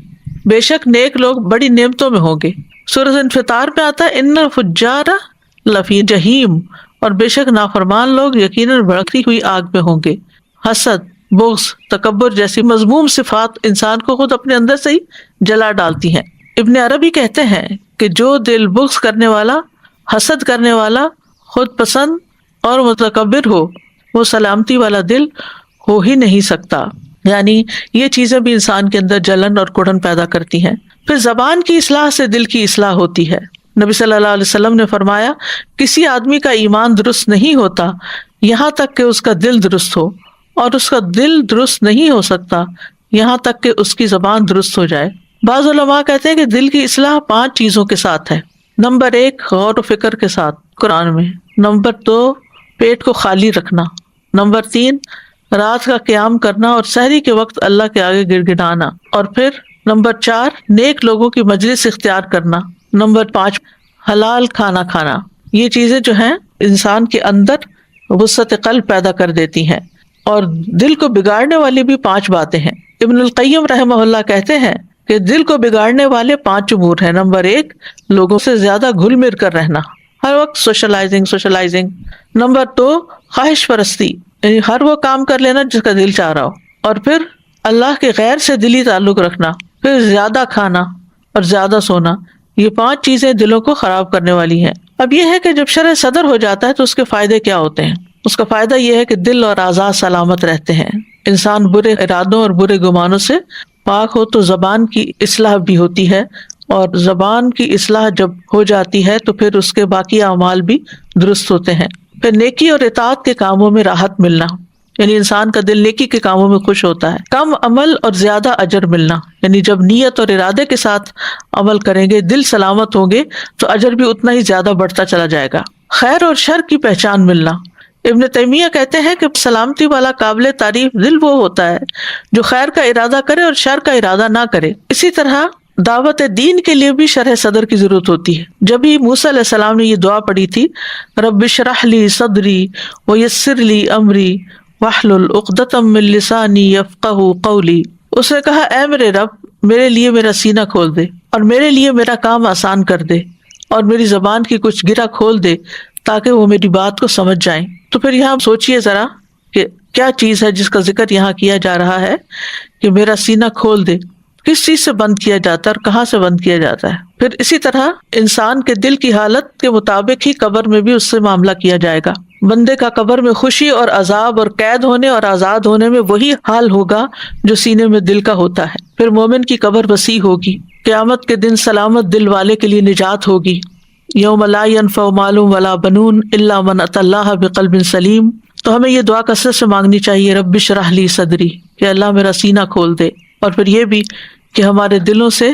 بے شک نیک لوگ بڑی نعمتوں میں ہوں گے۔ سورۃ انفطار میں آتا ہے ان الفجار لفی جہیم، اور بے شک نافرمان لوگ یقیناً بھڑکتی ہوئی آگ میں ہوں گے۔ حسد، بغض، تکبر جیسی مذموم صفات انسان کو خود اپنے اندر سے ہی جلا ڈالتی ہیں۔ ابن عربی کہتے ہیں کہ جو دل بغض کرنے والا، حسد کرنے والا، خود پسند اور متکبر ہو وہ سلامتی والا دل ہو ہی نہیں سکتا۔ یعنی یہ چیزیں بھی انسان کے اندر جلن اور کڑن پیدا کرتی ہیں۔ پھر زبان کی اصلاح سے دل کی اصلاح ہوتی ہے۔ نبی صلی اللہ علیہ وسلم نے فرمایا کسی آدمی کا ایمان درست نہیں ہوتا یہاں تک کہ اس کا دل درست ہو، اور اس کا دل درست نہیں ہو سکتا یہاں تک کہ اس کی زبان درست ہو جائے۔ بعض علماء کہتے ہیں کہ دل کی اصلاح 5 چیزوں کے ساتھ ہے۔ نمبر 1 غور و فکر کے ساتھ قرآن میں، نمبر 2 پیٹ کو خالی رکھنا، نمبر 3 رات کا قیام کرنا اور سحری کے وقت اللہ کے آگے گڑ گڑانا، اور پھر نمبر 4 نیک لوگوں کی مجلس اختیار کرنا، نمبر 5 حلال کھانا کھانا۔ یہ چیزیں جو ہیں انسان کے اندر وسعت قلب پیدا کر دیتی ہیں۔ اور دل کو بگاڑنے والی بھی 5 باتیں ہیں۔ ابن القیم رحمہ اللہ کہتے ہیں کہ دل کو بگاڑنے والے 5 امور ہیں۔ نمبر 1 لوگوں سے زیادہ گھل مل کر رہنا، ہر وقت سوشلائزنگ۔ نمبر 2 خواہش پرستی، یعنی ہر وہ کام کر لینا جس کا دل چاہ رہا ہو، اور پھر اللہ کے غیر سے دلی تعلق رکھنا، پھر زیادہ کھانا اور زیادہ سونا۔ یہ 5 چیزیں دلوں کو خراب کرنے والی ہیں۔ اب یہ ہے کہ جب شرح صدر ہو جاتا ہے تو اس کے فائدے کیا ہوتے ہیں؟ اس کا فائدہ یہ ہے کہ دل اور اعضاء سلامت رہتے ہیں، انسان برے ارادوں اور برے گمانوں سے پاک ہو تو زبان کی اصلاح بھی ہوتی ہے، اور زبان کی اصلاح جب ہو جاتی ہے تو پھر اس کے باقی اعمال بھی درست ہوتے ہیں۔ پھر نیکی اور اطاعت کے کاموں میں راحت ملنا، یعنی انسان کا دل نیکی کے کاموں میں خوش ہوتا ہے۔ کم عمل اور زیادہ اجر ملنا، یعنی جب نیت اور ارادے کے ساتھ عمل کریں گے، دل سلامت ہوں گے تو اجر بھی اتنا ہی زیادہ بڑھتا چلا جائے گا۔ خیر اور شر کی پہچان ملنا، ابن تیمیہ کہتے ہیں کہ سلامتی والا قابل تعریف دل وہ ہوتا ہے جو خیر کا ارادہ کرے اور شر کا ارادہ نہ کرے۔ اسی طرح دعوت دین کے لیے بھی شرح صدر کی ضرورت ہوتی ہے۔ جب ہی موسیٰ علیہ السلام نے یہ دعا پڑھی تھی رب اشرح لی صدری ویسر لی امری واحلل عقدۃ من لسانی یفقہوا قولی، اس نے کہا اے میرے رب میرے لیے میرا سینہ کھول دے اور میرے لیے میرا کام آسان کر دے اور میری زبان کی کچھ گرہ کھول دے تاکہ وہ میری بات کو سمجھ جائیں۔ تو پھر یہاں سوچئے ذرا کہ کیا چیز ہے جس کا ذکر یہاں کیا جا رہا ہے کہ میرا سینہ کھول دے، کس چیز سے بند کیا جاتا ہے اور کہاں سے بند کیا جاتا ہے۔ پھر اسی طرح انسان کے دل کی حالت کے مطابق ہی قبر میں بھی اس سے معاملہ کیا جائے گا۔ بندے کا قبر میں خوشی اور عذاب اور قید ہونے اور آزاد ہونے میں وہی حال ہوگا جو سینے میں دل کا ہوتا ہے۔ پھر مومن کی قبر وسیع ہوگی، قیامت کے دن سلامت دل والے کے لیے نجات ہوگی۔ یوم لا ينفع مال ولا بنون الا من اتى الله بقلب سلیم۔ تو ہمیں یہ دعا کثرت سے مانگنی چاہیے، رب اشرح لی صدری، کہ اللہ میرا سینہ کھول دے، اور پھر یہ بھی کہ ہمارے دلوں سے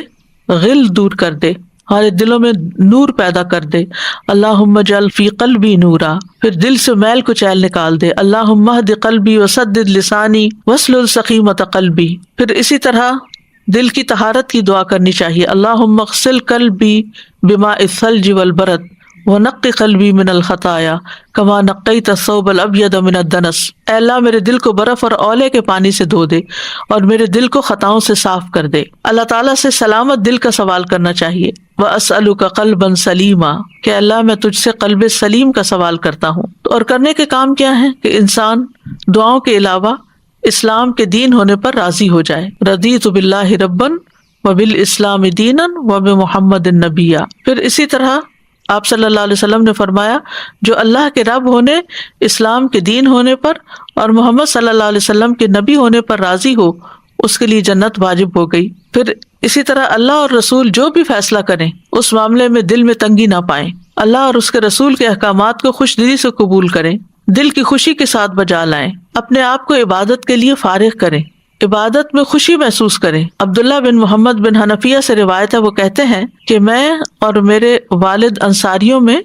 غل دور کر دے، ہمارے دلوں میں نور پیدا کر دے۔ اللہم اجعل فی قلبی نورا، پھر دل سے میل کچیل نکال دے۔ اللہم اہد قلبی وسدد لسانی واسلل سقیمۃ قلبی۔ پھر اسی طرح دل کی طہارت کی دعا کرنی چاہیے، اللہم اغسل قلبی بماء الثلج والبرد ونقی قلبی من الخطایا کما نقیت الثوب الابیض من الدنس۔ اے اللہ میرے دل کو برف اور اولے کے پانی سے دھو دے اور میرے دل کو خطاؤں سے صاف کر دے۔ اللہ تعالیٰ سے سلامت دل کا سوال کرنا چاہیے، واسألک قلبا سلیما، کہ اللہ میں تجھ سے قلب سلیم کا سوال کرتا ہوں۔ اور کرنے کے کام کیا ہیں کہ انسان دعاؤں کے علاوہ اسلام کے دین ہونے پر راضی ہو جائے، رضیت باللہ ربا وبالاسلام دینا وبمحمد نبیا۔ پھر اسی طرح آپ صلی اللہ علیہ وسلم نے فرمایا جو اللہ کے رب ہونے، اسلام کے دین ہونے پر اور محمد صلی اللہ علیہ وسلم کے نبی ہونے پر راضی ہو اس کے لیے جنت واجب ہو گئی۔ پھر اسی طرح اللہ اور رسول جو بھی فیصلہ کریں اس معاملے میں دل میں تنگی نہ پائیں، اللہ اور اس کے رسول کے احکامات کو خوش دلی سے قبول کریں، دل کی خوشی کے ساتھ بجا لائیں، اپنے آپ کو عبادت کے لیے فارغ کریں، عبادت میں خوشی محسوس کریں۔ عبداللہ بن محمد بن حنفیہ سے روایت ہے، وہ کہتے ہیں کہ میں اور میرے والد انصاریوں میں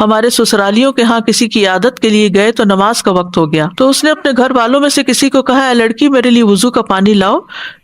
ہمارے سسرالیوں کے ہاں کسی کی عیادت کے لیے گئے تو نماز کا وقت ہو گیا، تو اس نے اپنے گھر والوں میں سے کسی کو کہا، اے لڑکی میرے لیے وضو کا پانی لاؤ،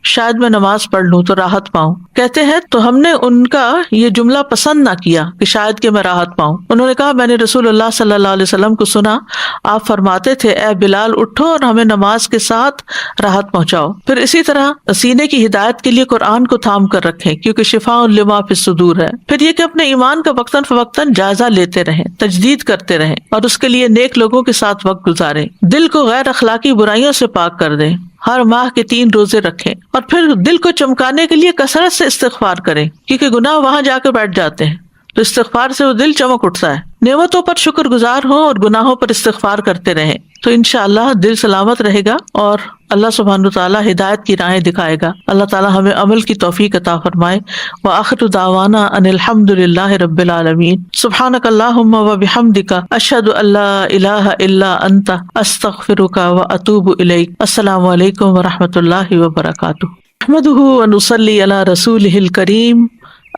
شاید میں نماز پڑھ لوں تو راحت پاؤں۔ کہتے ہیں تو ہم نے ان کا یہ جملہ پسند نہ کیا کہ شاید کہ میں راحت پاؤں۔ انہوں نے کہا میں نے رسول اللہ صلی اللہ علیہ وسلم کو سنا، آپ فرماتے تھے اے بلال اٹھو اور ہمیں نماز کے ساتھ راحت پہنچاؤ۔ پھر اسی طرح سینے کی ہدایت کے لیے قرآن کو تھام کر رکھیں کیونکہ شفاء لما فی الصدور ہے۔ پھر یہ کہ اپنے ایمان کا وقتاً فوقتاً جائزہ لیتے رہیں، تجدید کرتے رہیں اور اس کے لیے نیک لوگوں کے ساتھ وقت گزاریں، دل کو غیر اخلاقی برائیوں سے پاک کر دیں، ہر ماہ کے 3 روزے رکھیں اور پھر دل کو چمکانے کے لیے کثرت سے استغفار کریں کیونکہ گناہ وہاں جا کے بیٹھ جاتے ہیں، تو استغفار سے وہ دل چمک اٹھتا ہے۔ نعمتوں پر شکر گزار ہوں اور گناہوں پر استغفار کرتے رہیں تو انشاءاللہ دل سلامت رہے گا اور اللہ سبحانہ وتعالی ہدایت کی راہیں دکھائے گا۔ اللہ تعالی ہمیں عمل کی توفیق عطا فرمائے۔ وآخر دعوانا ان الحمد للہ رب العالمین۔ سبحانک اللہم وبحمدک، اشہد ان لا الہ الا انت، استغفرک واتوب الیک۔ السلام علیکم ورحمۃ اللہ وبرکاتہ۔ نحمدہ ونصلی علی رسولہ الکریم،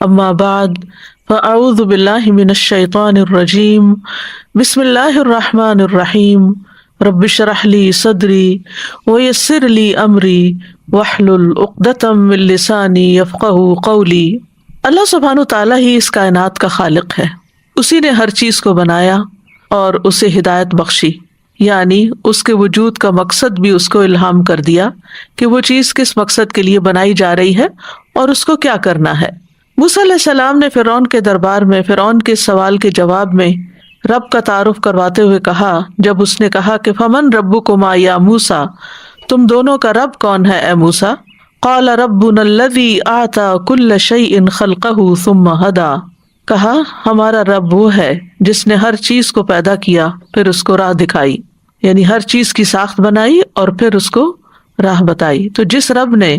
اما بعد فاعوذ باللہ من الشیطان الرجیم، بسم اللہ الرحمن الرحیم۔ رب اشرح لی صدری ویسر لی امری واحلل عقدۃ من لسانی یفقہوا قولی۔ اللہ سبحانہ تعالیٰ ہی اس کائنات کا خالق ہے، اسی نے ہر چیز کو بنایا اور اسے ہدایت بخشی، یعنی اس کے وجود کا مقصد بھی اس کو الہام کر دیا کہ وہ چیز کس مقصد کے لیے بنائی جا رہی ہے اور اس کو کیا کرنا ہے۔ موسیٰ علیہ السلام نے فرعون کے دربار میں فرعون کے سوال کے جواب میں رب کا تعارف کرواتے ہوئے کہا، جب اس نے کہا کہ فمن ربکما یا موسیٰ، تم دونوں کا رب کون ہے اے موسیٰ؟ قال ربنا الذی اعطی کل شیء خلقہ ثم ہدی، کہا ہمارا رب وہ ہے جس نے ہر چیز کو پیدا کیا پھر اس کو راہ دکھائی، یعنی ہر چیز کی ساخت بنائی اور پھر اس کو راہ بتائی۔ تو جس رب نے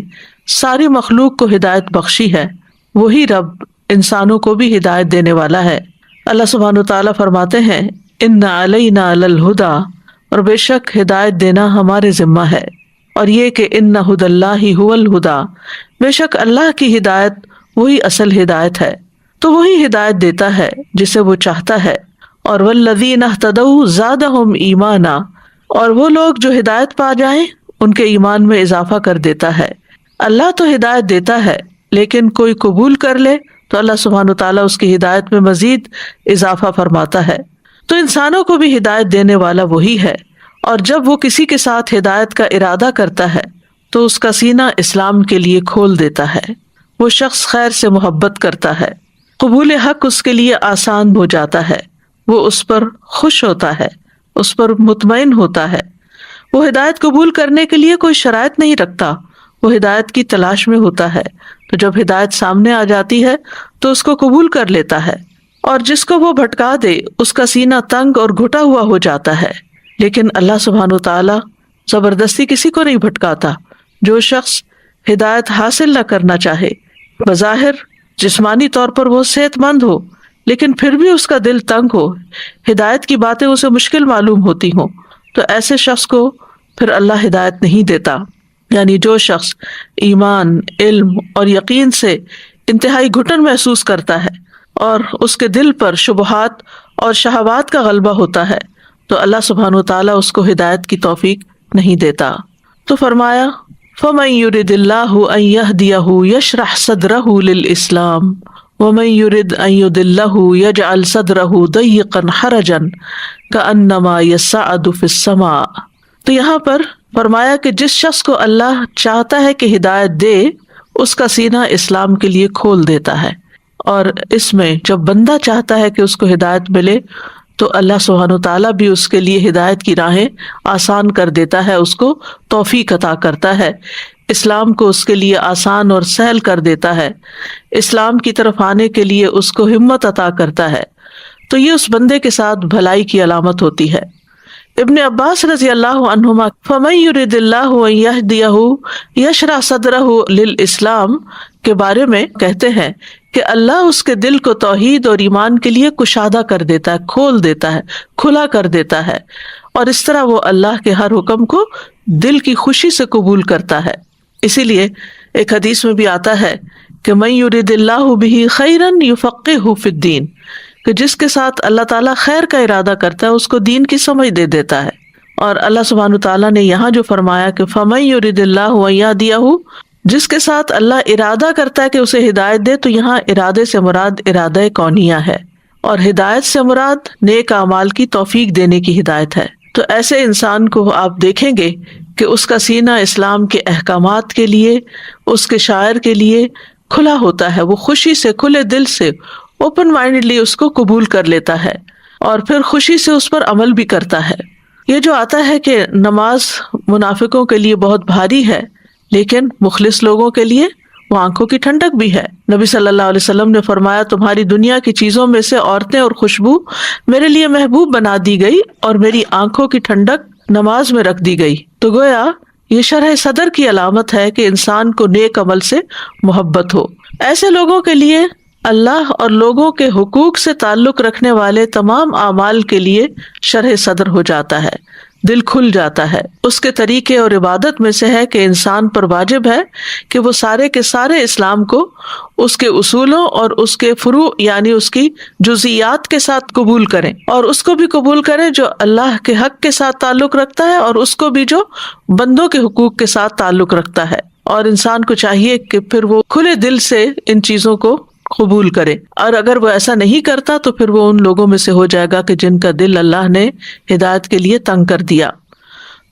ساری مخلوق کو ہدایت بخشی ہے وہی رب انسانوں کو بھی ہدایت دینے والا ہے۔ اللہ سبحانہ تعالیٰ فرماتے ہیں ان علینا للہدی، اور بے شک ہدایت دینا ہمارے ذمہ ہے، اور یہ کہ ان ہدی اللہ هو الہدی، بے شک اللہ کی ہدایت وہی اصل ہدایت ہے، تو وہی ہدایت دیتا ہے جسے وہ چاہتا ہے۔ اور والذین اہتدوا زادہم ایمانا، اور وہ لوگ جو ہدایت پا جائیں ان کے ایمان میں اضافہ کر دیتا ہے۔ اللہ تو ہدایت دیتا ہے لیکن کوئی قبول کر لے تو اللہ سبحانہ تعالیٰ اس کی ہدایت میں مزید اضافہ فرماتا ہے۔ تو انسانوں کو بھی ہدایت دینے والا وہی ہے، اور جب وہ کسی کے ساتھ ہدایت کا ارادہ کرتا ہے تو اس کا سینہ اسلام کے لیے کھول دیتا ہے، وہ شخص خیر سے محبت کرتا ہے، قبول حق اس کے لیے آسان ہو جاتا ہے، وہ اس پر خوش ہوتا ہے، اس پر مطمئن ہوتا ہے۔ وہ ہدایت قبول کرنے کے لیے کوئی شرائط نہیں رکھتا، وہ ہدایت کی تلاش میں ہوتا ہے، تو جب ہدایت سامنے آ جاتی ہے تو اس کو قبول کر لیتا ہے، اور جس کو وہ بھٹکا دے اس کا سینہ تنگ اور گھٹا ہوا ہو جاتا ہے۔ لیکن اللہ سبحانہ وتعالی زبردستی کسی کو نہیں بھٹکاتا۔ جو شخص ہدایت حاصل نہ کرنا چاہے، بظاہر جسمانی طور پر وہ صحت مند ہو لیکن پھر بھی اس کا دل تنگ ہو، ہدایت کی باتیں اسے مشکل معلوم ہوتی ہوں، تو ایسے شخص کو پھر اللہ ہدایت نہیں دیتا۔ یعنی جو شخص ایمان، علم اور یقین سے انتہائی گھٹن محسوس کرتا ہے اور اس کے دل پر شبہات اور شہوات کا غلبہ ہوتا ہے تو اللہ سبحانہ وتعالیٰ اس کو ہدایت کی توفیق نہیں دیتا۔ تو فرمایا فَمَن يُرِدِ اللَّهُ أَن يَهْدِيَهُ يَشْرَحْ صَدْرَهُ لِلْإِسْلَامِ وَمَن يُرِدْ أَن يُضِلَّهُ يَجْعَلْ صَدْرَهُ ضَيِّقًا حَرَجًا كَأَنَّمَا يَصَّعَّدُ فِي السَّمَاءِ۔ تو یہاں پر فرمایا کہ جس شخص کو اللہ چاہتا ہے کہ ہدایت دے اس کا سینہ اسلام کے لیے کھول دیتا ہے، اور اس میں جب بندہ چاہتا ہے کہ اس کو ہدایت ملے تو اللہ سبحانہ تعالیٰ بھی اس کے لیے ہدایت کی راہیں آسان کر دیتا ہے، اس کو توفیق عطا کرتا ہے، اسلام کو اس کے لیے آسان اور سہل کر دیتا ہے، اسلام کی طرف آنے کے لیے اس کو ہمت عطا کرتا ہے۔ تو یہ اس بندے کے ساتھ بھلائی کی علامت ہوتی ہے۔ ابن عباس رضی اللہ عنہما فَمَن يُرِدِ اللَّهُ أَن يَهْدِيَهُ يَشْرَحْ صَدْرَهُ لِلْإِسْلَامِ کے بارے میں کہتے ہیں کہ اللہ اس کے دل کو توحید اور ایمان کے لیے کشادہ کر دیتا ہے، کھول دیتا ہے، کھلا کر دیتا ہے، اور اس طرح وہ اللہ کے ہر حکم کو دل کی خوشی سے قبول کرتا ہے۔ اسی لیے ایک حدیث میں بھی آتا ہے کہ مَن يُرِدِ اللَّهُ بِهِ خَيْرًا يُفَقِّهْهُ فِي الدِّينِ، کہ جس کے ساتھ اللہ تعالیٰ خیر کا ارادہ کرتا ہے اس کو دین کی سمجھ دے دیتا ہے۔ اور اللہ سبحانہ تعالیٰ نے یہاں جو فرمایا کہ فَمَن يُرِدِ اللَّهُ أَن يَهْدِيَهُ، جس کے ساتھ اللہ ارادہ کرتا ہے کہ اسے ہدایت دے، تو یہاں ارادے سے مراد ارادہ کونیہ ہے، اور ہدایت سے مراد نیک اعمال کی توفیق دینے کی ہدایت ہے۔ تو ایسے انسان کو آپ دیکھیں گے کہ اس کا سینہ اسلام کے احکامات کے لیے، اس کے شاعر کے لیے کھلا ہوتا ہے، وہ خوشی سے، کھلے دل سے، اوپن مائنڈلی اس کو قبول کر لیتا ہے، اور پھر خوشی سے اس پر عمل بھی کرتا ہے۔ یہ جو آتا ہے کہ نماز منافقوں کے لیے بہت بھاری ہے، لیکن مخلص لوگوں کے لیے وہ آنکھوں کی ٹھنڈک بھی ہے۔ نبی صلی اللہ علیہ وسلم نے فرمایا، تمہاری دنیا کی چیزوں میں سے عورتیں اور خوشبو میرے لیے محبوب بنا دی گئی، اور میری آنکھوں کی ٹھنڈک نماز میں رکھ دی گئی۔ تو گویا یہ شرح صدر کی علامت ہے کہ انسان کو نیک عمل سے محبت ہو۔ ایسے لوگوں کے لیے اللہ اور لوگوں کے حقوق سے تعلق رکھنے والے تمام اعمال کے لیے شرح صدر ہو جاتا ہے، دل کھل جاتا ہے۔ اس کے طریقے اور عبادت میں سے ہے کہ انسان پر واجب ہے کہ وہ سارے کے سارے اسلام کو اس کے اصولوں اور اس کے فروع یعنی اس کی جزئیات کے ساتھ قبول کریں، اور اس کو بھی قبول کریں جو اللہ کے حق کے ساتھ تعلق رکھتا ہے، اور اس کو بھی جو بندوں کے حقوق کے ساتھ تعلق رکھتا ہے۔ اور انسان کو چاہیے کہ پھر وہ کھلے دل سے ان چیزوں کو قبول کرے، اور اگر وہ ایسا نہیں کرتا تو پھر وہ ان لوگوں میں سے ہو جائے گا کہ جن کا دل اللہ نے ہدایت کے لیے تنگ کر دیا۔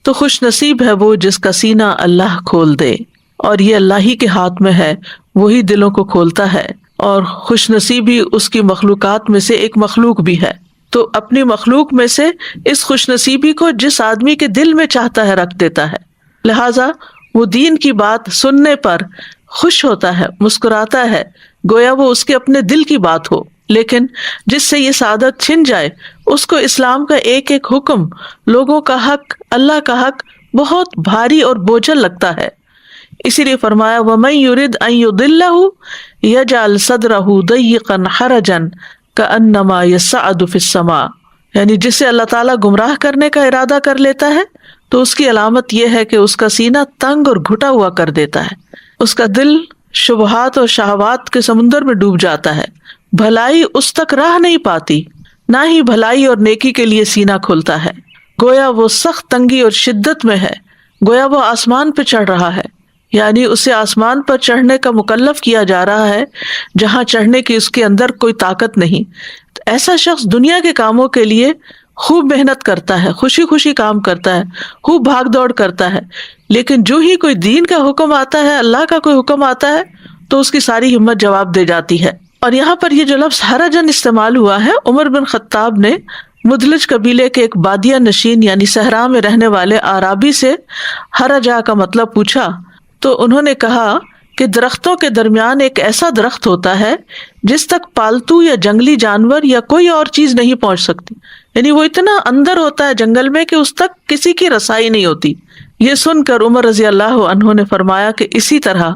تو خوش نصیب ہے وہ جس کا سینہ اللہ کھول دے، اور یہ اللہ ہی کے ہاتھ میں ہے، وہی دلوں کو کھولتا ہے، اور خوش نصیبی اس کی مخلوقات میں سے ایک مخلوق بھی ہے۔ تو اپنی مخلوق میں سے اس خوش نصیبی کو جس آدمی کے دل میں چاہتا ہے رکھ دیتا ہے، لہذا وہ دین کی بات سننے پر خوش ہوتا ہے، مسکراتا ہے، گویا وہ اس کے اپنے دل کی بات ہو۔ لیکن جس سے یہ سعادت چھن جائے، اس کو اسلام کا ایک ایک حکم، لوگوں کا حق، اللہ کا حق بہت بھاری اور بوجھل لگتا ہے۔ اسی لیے فرمایا وَمَن يُرِدْ أَن يُضِلَّهُ يَجْعَلْ صَدْرَهُ ضَيِّقًا حَرَجًا كَأَنَّمَا يَصَّعَّدُ فِي السَّمَاءِ، یعنی جسے اللہ تعالیٰ گمراہ کرنے کا ارادہ کر لیتا ہے تو اس کی علامت یہ ہے کہ اس کا سینہ تنگ اور گھٹا ہوا کر دیتا ہے، اس کا دل شبہات اور شہوات کے سمندر میں ڈوب جاتا ہے، بھلائی اس تک راہ نہیں پاتی، نہ ہی بھلائی اور نیکی کے لیے سینہ کھلتا ہے، گویا وہ سخت تنگی اور شدت میں ہے، گویا وہ آسمان پہ چڑھ رہا ہے، یعنی اسے آسمان پر چڑھنے کا مکلف کیا جا رہا ہے جہاں چڑھنے کی اس کے اندر کوئی طاقت نہیں۔ ایسا شخص دنیا کے کاموں کے لیے خوب محنت کرتا ہے، خوشی خوشی کام کرتا ہے، خوب بھاگ دوڑ کرتا ہے، لیکن جو ہی کوئی دین کا حکم آتا ہے، اللہ کا کوئی حکم آتا ہے، تو اس کی ساری ہمت جواب دے جاتی ہے۔ اور یہاں پر یہ جو لفظ حرجن استعمال ہوا ہے، عمر بن خطاب نے مدلج قبیلے کے ایک بادیہ نشین یعنی صحرا میں رہنے والے اعرابی سے حرجہ کا مطلب پوچھا، تو انہوں نے کہا کہ درختوں کے درمیان ایک ایسا درخت ہوتا ہے جس تک پالتو یا جنگلی جانور یا کوئی اور چیز نہیں پہنچ سکتی، یعنی وہ اتنا اندر ہوتا ہے جنگل میں کہ اس تک کسی کی رسائی نہیں ہوتی۔ یہ سن کر عمر رضی اللہ عنہ نے فرمایا کہ اسی طرح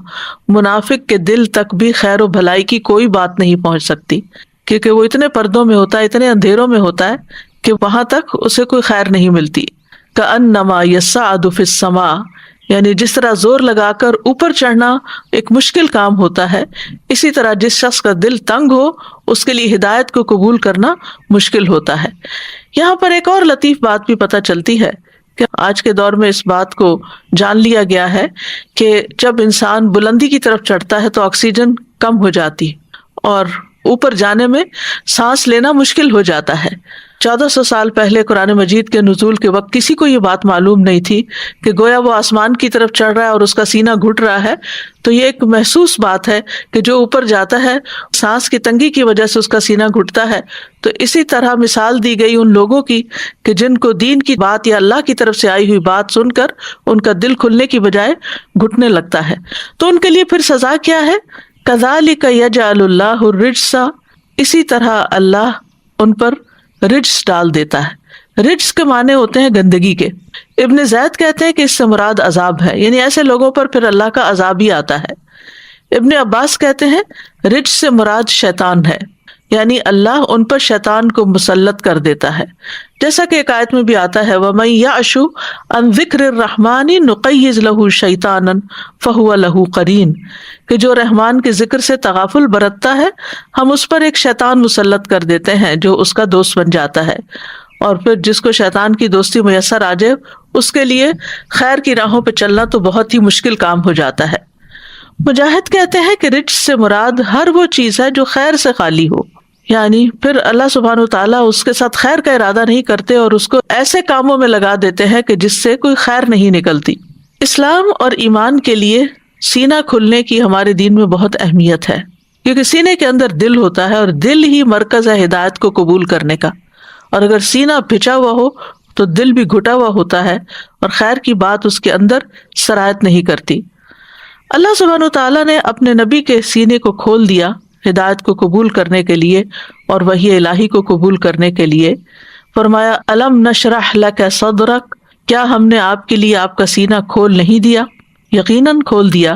منافق کے دل تک بھی خیر و بھلائی کی کوئی بات نہیں پہنچ سکتی، کیونکہ وہ اتنے پردوں میں ہوتا ہے، اتنے اندھیروں میں ہوتا ہے کہ وہاں تک اسے کوئی خیر نہیں ملتی۔ کأنما یصعد فی السماء، یعنی جس طرح زور لگا کر اوپر چڑھنا ایک مشکل کام ہوتا ہے، اسی طرح جس شخص کا دل تنگ ہو اس کے لیے ہدایت کو قبول کرنا مشکل ہوتا ہے۔ یہاں پر ایک اور لطیف بات بھی پتہ چلتی ہے کہ آج کے دور میں اس بات کو جان لیا گیا ہے کہ جب انسان بلندی کی طرف چڑھتا ہے تو آکسیجن کم ہو جاتی اور اوپر جانے میں سانس لینا مشکل ہو جاتا ہے۔ 1400 سال پہلے قرآن مجید کے نزول کے وقت کسی کو یہ بات معلوم نہیں تھی کہ گویا وہ آسمان کی طرف چڑھ رہا ہے اور اس کا سینہ گھٹ رہا ہے، تو یہ ایک محسوس بات ہے کہ جو اوپر جاتا ہے سانس کی تنگی کی وجہ سے اس کا سینہ گھٹتا ہے۔ تو اسی طرح مثال دی گئی ان لوگوں کی کہ جن کو دین کی بات یا اللہ کی طرف سے آئی ہوئی بات سن کر ان کا دل کھلنے کی بجائے گھٹنے لگتا ہے، تو ان کے لیے پھر سزا کیا ہے؟ کذالک یجعل اللہ الرجس، اسی طرح اللہ ان پر رجس ڈال دیتا ہے۔ رجس کے معنی ہوتے ہیں گندگی کے۔ ابن زید کہتے ہیں کہ اس سے مراد عذاب ہے، یعنی ایسے لوگوں پر پھر اللہ کا عذاب ہی آتا ہے۔ ابن عباس کہتے ہیں رجس سے مراد شیطان ہے، یعنی اللہ ان پر شیطان کو مسلط کر دیتا ہے، جیسا کہ ایک آیت میں بھی آتا ہے وَمَن يَعْشُ عَن ذِكْرِ الرَّحْمَنِ نُقَيِّضْ لَهُ شَيْطَانًا فَهُوَ لَهُ قَرِينٌ، کہ جو رحمان کے ذکر سے تغافل برتتا ہے ہم اس پر ایک شیطان مسلط کر دیتے ہیں جو اس کا دوست بن جاتا ہے، اور پھر جس کو شیطان کی دوستی میسر آ جائے اس کے لیے خیر کی راہوں پہ چلنا تو بہت ہی مشکل کام ہو جاتا ہے۔ مجاہد کہتے ہیں کہ رجس سے مراد ہر وہ چیز ہے جو خیر سے خالی ہو، یعنی پھر اللہ سبحانہ وتعالیٰ اس کے ساتھ خیر کا ارادہ نہیں کرتے اور اس کو ایسے کاموں میں لگا دیتے ہیں کہ جس سے کوئی خیر نہیں نکلتی۔ اسلام اور ایمان کے لیے سینہ کھلنے کی ہمارے دین میں بہت اہمیت ہے، کیونکہ سینے کے اندر دل ہوتا ہے اور دل ہی مرکز ہے ہدایت کو قبول کرنے کا، اور اگر سینہ پھچا ہوا ہو تو دل بھی گھٹا ہوا ہوتا ہے اور خیر کی بات اس کے اندر سرایت نہیں کرتی۔ اللہ سبحانہ وتعالیٰ نے اپنے نبی کے سینے کو کھول دیا ہدایت کو قبول کرنے کے لیے اور وحی الہی کو قبول کرنے کے لیے۔ فرمایا الم نشرح لک صدرک، کیا ہم نے آپ کے لیے آپ کا سینہ کھول نہیں دیا؟ یقیناً کھول دیا،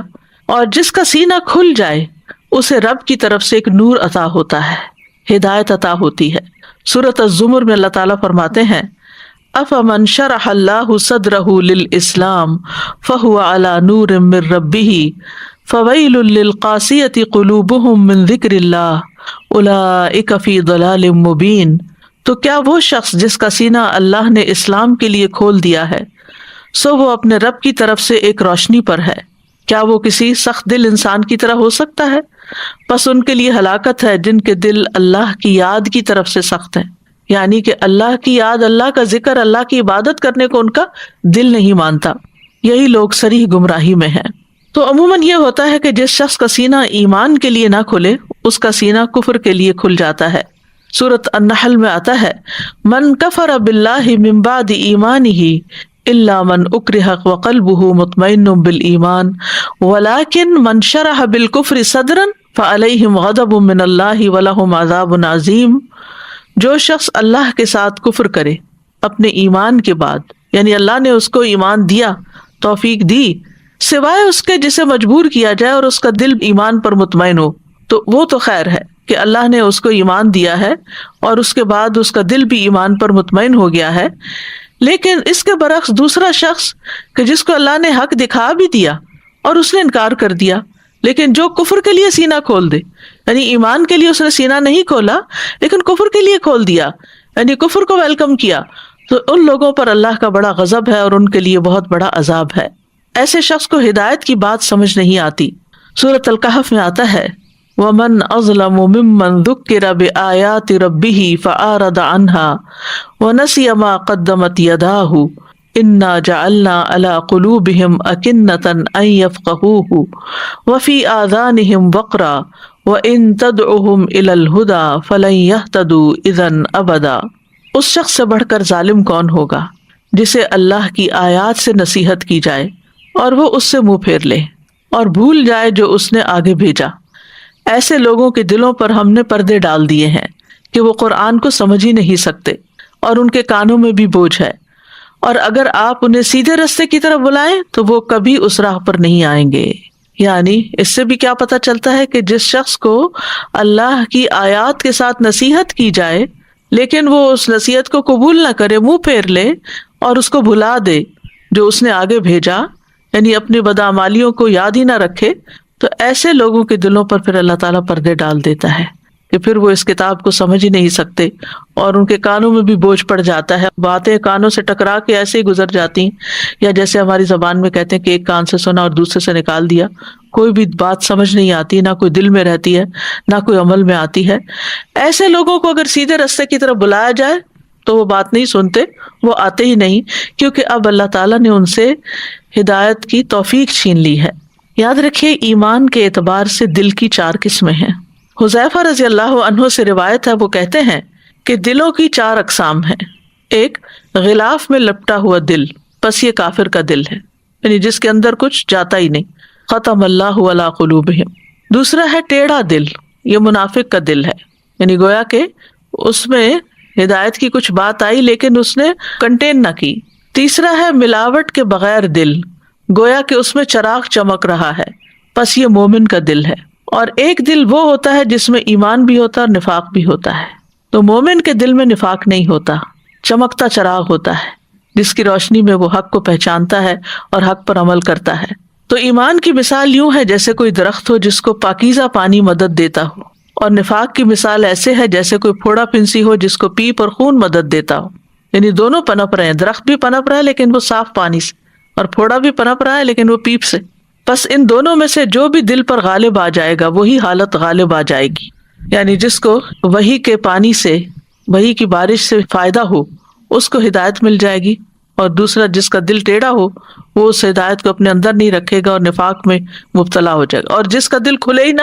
اور جس کا سینہ کھل جائے اسے رب کی طرف سے ایک نور عطا ہوتا ہے، ہدایت عطا ہوتی ہے۔ سورۃ الزمر میں اللہ تعالیٰ فرماتے ہیں افمن شرح اللہ صدرہ للاسلام فہو علی نور من ربہ فویل للقاسیۃ قلوبہم من ذکر اللہ اولئک فی ضلال مبین۔ تو کیا وہ شخص جس کا سینہ اللہ نے اسلام کے لیے کھول دیا ہے سو وہ اپنے رب کی طرف سے ایک روشنی پر ہے، کیا وہ کسی سخت دل انسان کی طرح ہو سکتا ہے؟ پس ان کے لیے ہلاکت ہے جن کے دل اللہ کی یاد کی طرف سے سخت ہیں، یعنی کہ اللہ کی یاد، اللہ کا ذکر، اللہ کی عبادت کرنے کو ان کا دل نہیں مانتا، یہی لوگ صریح گمراہی میں ہیں۔ تو عموماً یہ ہوتا ہے کہ جس شخص کا سینہ ایمان کے لیے نہ کھلے اس کا سینہ کفر کے لیے کھل جاتا ہے۔ سورۃ النحل میں آتا ہے من کفر باللہ من بعد ایمانہ الا من اکرہ وقلبہ مطمئن بالایمان ولکن من شرح بالکفر صدرا فعلیہم غضب من اللہ ولہم عذاب عظیم۔ جو شخص اللہ کے ساتھ کفر کرے اپنے ایمان کے بعد، یعنی اللہ نے اس کو ایمان دیا، توفیق دی، سوائے اس کے جسے مجبور کیا جائے اور اس کا دل ایمان پر مطمئن ہو، تو وہ تو خیر ہے کہ اللہ نے اس کو ایمان دیا ہے اور اس کے بعد اس کا دل بھی ایمان پر مطمئن ہو گیا ہے۔ لیکن اس کے برعکس دوسرا شخص کہ جس کو اللہ نے حق دکھا بھی دیا اور اس نے انکار کر دیا، لیکن جو کفر کے لیے سینہ کھول دے، یعنی ایمان کے لیے اس نے سینہ نہیں کھولا لیکن کفر کے لیے کھول دیا، یعنی کفر کو ویلکم کیا، تو ان لوگوں پر اللہ کا بڑا غضب ہے اور ان کے لیے بہت بڑا عذاب ہے۔ ایسے شخص کو ہدایت کی بات سمجھ نہیں آتی۔ سورۃ الکہف میں آتا ہے وَمَنْ أَظْلَمُ مِمَّنْ ذُكِّرَ بِآيَاتِ رَبِّهِ فَأَعْرَضَ عَنْهَا وَنَسِيَ مَا قَدَّمَتْ يَدَاهُ إِنَّا جَعَلْنَا عَلَى قُلُوبِهِمْ أَكِنَّةً أَن يَفْقَهُوهُ وَفِي آذَانِهِمْ وَقْرًا وَإِن تَدْعُهُمْ إِلَى الْهُدَى فَلَن يَهْتَدُوا إِذًا أَبَدًا۔ اس شخص سے بڑھ کر ظالم کون ہوگا جسے اللہ کی آیات سے نصیحت کی جائے اور وہ اس سے منہ پھیر لے اور بھول جائے جو اس نے آگے بھیجا۔ ایسے لوگوں کے دلوں پر ہم نے پردے ڈال دیے ہیں کہ وہ قرآن کو سمجھ ہی نہیں سکتے اور ان کے کانوں میں بھی بوجھ ہے، اور اگر آپ انہیں سیدھے رستے کی طرف بلائیں تو وہ کبھی اس راہ پر نہیں آئیں گے۔ یعنی اس سے بھی کیا پتہ چلتا ہے کہ جس شخص کو اللہ کی آیات کے ساتھ نصیحت کی جائے لیکن وہ اس نصیحت کو قبول نہ کرے، منہ پھیر لے اور اس کو بھلا دے جو اس نے آگے بھیجا، یعنی اپنی بدعمالیوں کو یاد ہی نہ رکھے، تو ایسے لوگوں کے دلوں پر پھر اللہ تعالیٰ پردے ڈال دیتا ہے کہ پھر وہ اس کتاب کو سمجھ ہی نہیں سکتے اور ان کے کانوں میں بھی بوجھ پڑ جاتا ہے، باتیں کانوں سے ٹکرا کے ایسے ہی گزر جاتی ہیں، یا جیسے ہماری زبان میں کہتے ہیں کہ ایک کان سے سنا اور دوسرے سے نکال دیا، کوئی بھی بات سمجھ نہیں آتی، نہ کوئی دل میں رہتی ہے نہ کوئی عمل میں آتی ہے۔ ایسے لوگوں کو اگر سیدھے راستے کی طرف بلایا جائے تو وہ بات نہیں سنتے، وہ آتے ہی نہیں، کیونکہ اب اللہ تعالیٰ نے ان سے ہدایت کی توفیق چھین لی ہے۔ یاد رکھیے ایمان کے اعتبار سے دل کی 4 قسمیں ہیں۔ حذیفہ رضی اللہ عنہ سے روایت ہے، وہ کہتے ہیں کہ دلوں کی 4 اقسام ہیں۔ ایک غلاف میں لپٹا ہوا دل، پس یہ کافر کا دل ہے، یعنی جس کے اندر کچھ جاتا ہی نہیں، ختم اللہ علی قلوبہم۔ دوسرا ہے ٹیڑھا دل، یہ منافق کا دل ہے، یعنی گویا کہ اس میں ہدایت کی کچھ بات آئی لیکن اس نے کنٹین نہ کی۔ تیسرا ہے ملاوٹ کے بغیر دل، گویا کہ اس میں چراغ چمک رہا ہے، پس یہ مومن کا دل ہے۔ اور ایک دل وہ ہوتا ہے جس میں ایمان بھی ہوتا ہے اور نفاق بھی ہوتا ہے، تو مومن کے دل میں نفاق نہیں ہوتا، چمکتا چراغ ہوتا ہے جس کی روشنی میں وہ حق کو پہچانتا ہے اور حق پر عمل کرتا ہے۔ تو ایمان کی مثال یوں ہے جیسے کوئی درخت ہو جس کو پاکیزہ پانی مدد دیتا ہو، اور نفاق کی مثال ایسے ہے جیسے کوئی پھوڑا پنسی ہو جس کو پیپ اور خون مدد دیتا ہو۔ یعنی دونوں پنپ رہے ہیں، درخت بھی پنپ رہا ہے لیکن وہ صاف پانی سے، اور پھوڑا بھی پنپ رہا ہے لیکن وہ پیپ سے۔ بس ان دونوں میں سے جو بھی دل پر غالب آ جائے گا وہی حالت غالب آ جائے گی۔ یعنی جس کو وحی کے پانی سے، وحی کی بارش سے فائدہ ہو اس کو ہدایت مل جائے گی، اور دوسرا جس کا دل ٹیڑھا ہو وہ اس ہدایت کو اپنے اندر نہیں رکھے گا اور نفاق میں مبتلا ہو جائے گا، اور جس کا دل کھلے ہی نہ